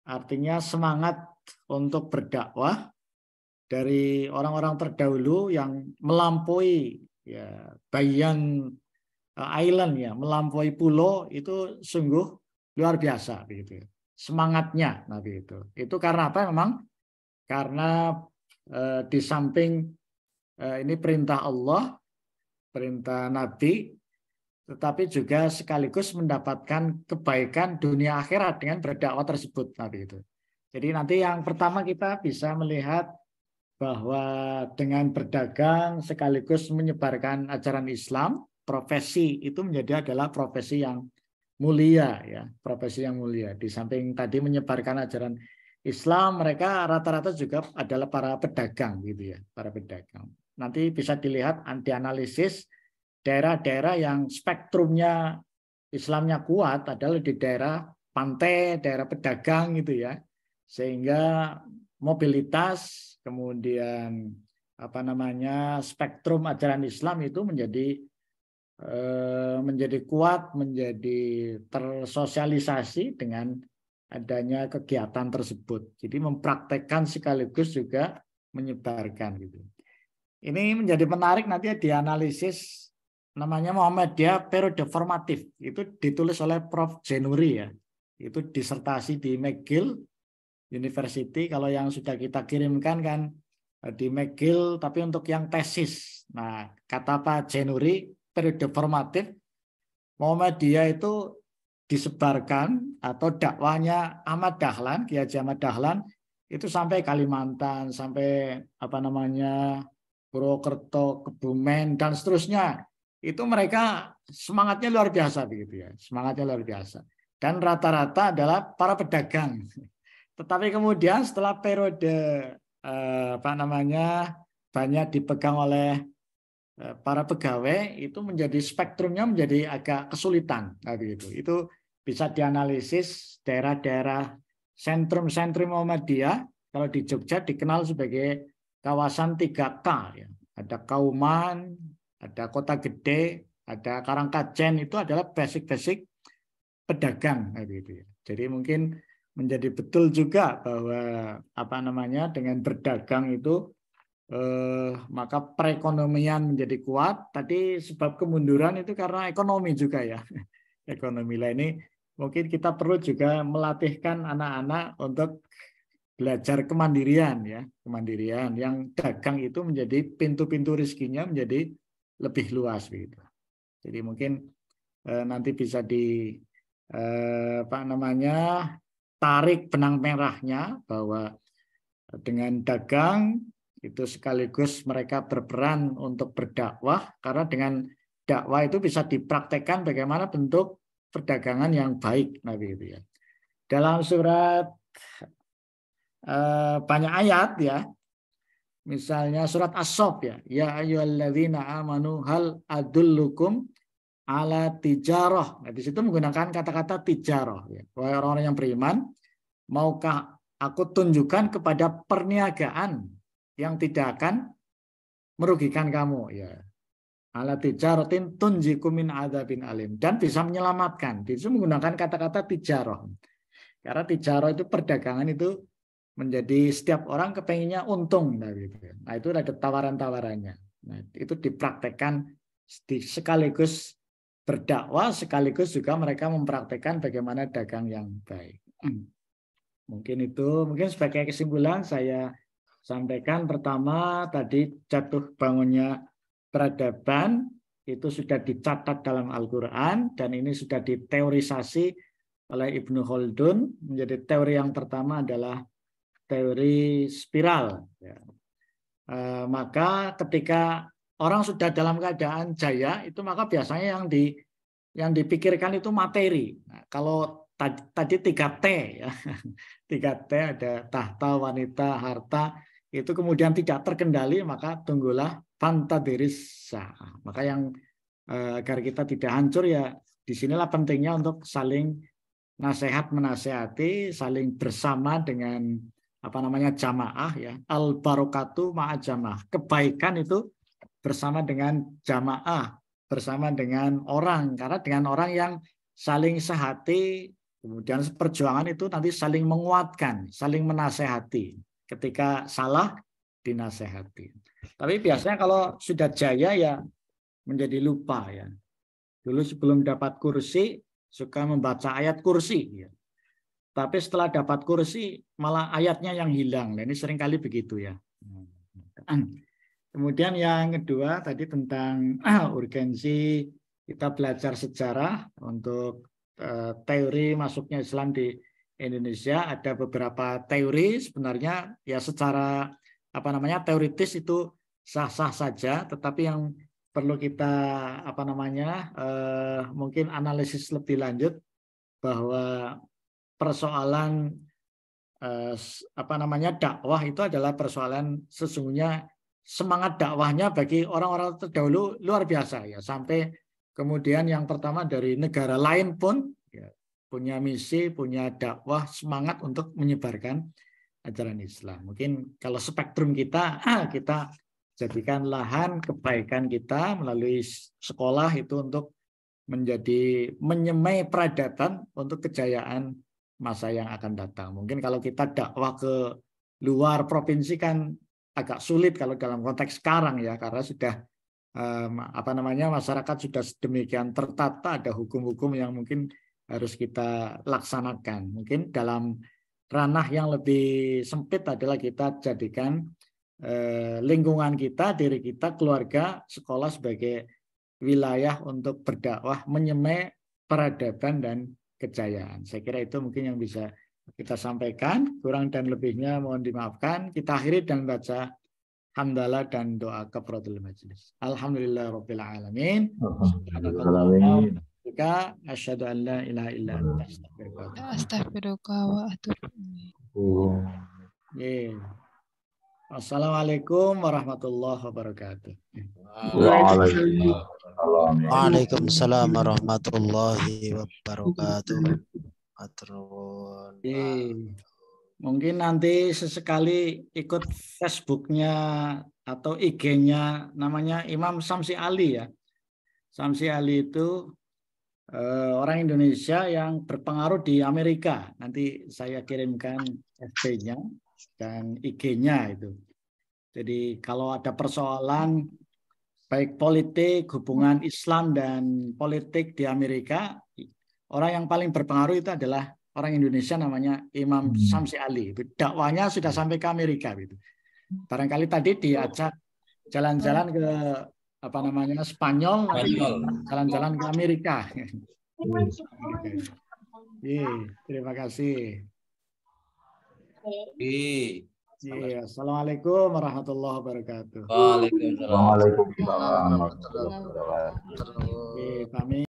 artinya semangat untuk berdakwah dari orang-orang terdahulu yang melampaui ya Bayan Island ya, melampaui pulau itu sungguh luar biasa begitu. Semangatnya Nabi itu. Itu karena apa? Memang karena di samping ini perintah Allah, perintah Nabi, tetapi juga sekaligus mendapatkan kebaikan dunia akhirat dengan berdakwah tersebut Nabi itu. Jadi nanti yang pertama kita bisa melihat bahwa dengan berdagang sekaligus menyebarkan ajaran Islam, profesi itu adalah profesi yang mulia ya, profesi yang mulia. Di samping tadi menyebarkan ajaran Islam, mereka rata-rata juga adalah para pedagang gitu ya, para pedagang. Nanti bisa dilihat dianalisis daerah-daerah yang spektrumnya Islamnya kuat adalah di daerah pantai, daerah pedagang gitu ya. Sehingga mobilitas kemudian spektrum ajaran Islam itu menjadi kuat, menjadi tersosialisasi dengan adanya kegiatan tersebut. Jadi mempraktekkan sekaligus juga menyebarkan gitu. Ini menjadi menarik nanti dianalisis, namanya Muhammadiyah periode formatif. Itu ditulis oleh Prof. Zenuri ya. Itu disertasi di McGill University. Kalau yang sudah kita kirimkan kan di McGill, tapi untuk yang tesis. Nah, kata Pak Zenuri, periode formatif Muhammadiyah itu disebarkan atau dakwanya Ahmad Dahlan, Kiai Haji Ahmad Dahlan itu sampai Kalimantan, sampai Purwokerto, Kebumen dan seterusnya. Itu mereka semangatnya luar biasa begitu ya, semangatnya luar biasa. Dan rata-rata adalah para pedagang. Tetapi kemudian setelah periode banyak dipegang oleh para pegawai, itu menjadi spektrumnya menjadi agak kesulitan. Nah, begitu. Itu bisa dianalisis daerah-daerah sentrum Muhammadiyah. Kalau di Jogja dikenal sebagai kawasan 3K. Ya. Ada Kauman, ada Kota Gede, ada Karangkajen. Itu adalah basic pedagang. Nah, begitu. Jadi mungkin menjadi betul juga bahwa dengan berdagang itu maka perekonomian menjadi kuat. Tadi sebab kemunduran itu karena ekonomi juga ya. Ekonomi lah ini mungkin kita perlu juga melatihkan anak-anak untuk belajar kemandirian ya, kemandirian yang dagang itu menjadi pintu-pintu rezekinya menjadi lebih luas begitu. Jadi mungkin nanti bisa tarik benang merahnya bahwa dengan dagang itu sekaligus mereka berperan untuk berdakwah, karena dengan dakwah itu bisa dipraktekkan bagaimana bentuk perdagangan yang baik. Nah, gitu ya. Dalam surat banyak ayat ya, misalnya surat As-Saff ya, ya ayyuhalladzina amanu hal adullukum ala tijarah. Nah, di situ menggunakan kata-kata tijarah ya. Wahai orang-orang yang beriman, maukah aku tunjukkan kepada perniagaan yang tidak akan merugikan kamu ya. Ala tijaratin tunjikum min adzabin alim, dan bisa menyelamatkan. Itu menggunakan kata-kata tijarah. Karena tijarah itu perdagangan itu menjadi setiap orang kepenginnya untung gitu. Nah, itu ada tawaran-tawarannya. Nah, itu dipraktekkan sekaligus berdakwah, sekaligus juga mereka mempraktekkan bagaimana dagang yang baik. Mungkin sebagai kesimpulan saya sampaikan, pertama tadi jatuh bangunnya peradaban itu sudah dicatat dalam Al-Quran dan ini sudah diteorisasi oleh Ibnu Khaldun. Menjadi teori yang pertama adalah teori spiral. Ya. Maka ketika orang sudah dalam keadaan jaya itu maka biasanya yang dipikirkan itu materi. Nah, kalau tadi 3T ya, 3T ada tahta, wanita, harta. Itu kemudian tidak terkendali, maka tunggulah fantadiris. Maka yang agar kita tidak hancur ya, disinilah pentingnya untuk saling nasihat menasehati, saling bersama dengan jamaah ya. Al barokatu ma'a jamaah. Kebaikan itu bersama dengan jamaah, bersama dengan orang, karena dengan orang yang saling sehati, Kemudian perjuangan itu nanti saling menguatkan, saling menasehati. Ketika salah, dinasehati. Tapi biasanya kalau sudah jaya ya menjadi lupa ya. Dulu sebelum dapat kursi, suka membaca ayat kursi. Ya. Tapi setelah dapat kursi, malah ayatnya yang hilang. Nah, ini seringkali begitu ya. Kemudian yang kedua tadi tentang urgensi kita belajar sejarah untuk teori masuknya Islam di Indonesia. Ada beberapa teori sebenarnya ya secara teoritis itu sah-sah saja, tetapi yang perlu kita mungkin analisis lebih lanjut bahwa persoalan dakwah itu adalah persoalan sesungguhnya semangat dakwahnya bagi orang-orang terdahulu luar biasa ya, sampai kemudian yang pertama dari negara lain pun ya, punya misi, punya dakwah, semangat untuk menyebarkan ajaran Islam. Mungkin kalau spektrum kita jadikan lahan kebaikan kita melalui sekolah itu untuk menjadi menyemai peradaban untuk kejayaan masa yang akan datang. Mungkin kalau kita dakwah ke luar provinsi kan agak sulit kalau dalam konteks sekarang ya, karena sudah masyarakat sudah sedemikian tertata, ada hukum-hukum yang mungkin harus kita laksanakan. Mungkin dalam ranah yang lebih sempit adalah kita jadikan lingkungan kita, diri kita, keluarga, sekolah sebagai wilayah untuk berdakwah, menyemai peradaban dan kejayaan. Saya kira itu mungkin yang bisa kita sampaikan. Kurang dan lebihnya mohon dimaafkan. Kita akhiri dan baca hamdalah dan doa kafaratul majelis. Alhamdulillahirabbil alamin. Asyhadu an la ilaha illa anta astaghfiruka wa atubu ilaik. Assalamualaikum warahmatullahi wabarakatuh. Waalaikumsalam warahmatullahi wabarakatuh. Mungkin nanti sesekali ikut Facebooknya atau IG-nya, namanya Imam Samsi Ali ya. Samsi Ali itu orang Indonesia yang berpengaruh di Amerika. Nanti saya kirimkan FB-nya dan IG-nya itu. Jadi kalau ada persoalan baik politik, hubungan Islam dan politik di Amerika, orang yang paling berpengaruh itu adalah orang Indonesia, namanya Imam Samsi Ali. Dakwahnya sudah sampai ke Amerika gitu. Barangkali tadi diajak jalan-jalan ke Spanyol, jalan-jalan ke Amerika. Terima kasih. Assalamualaikum warahmatullahi wabarakatuh. Waalaikumsalam. Kami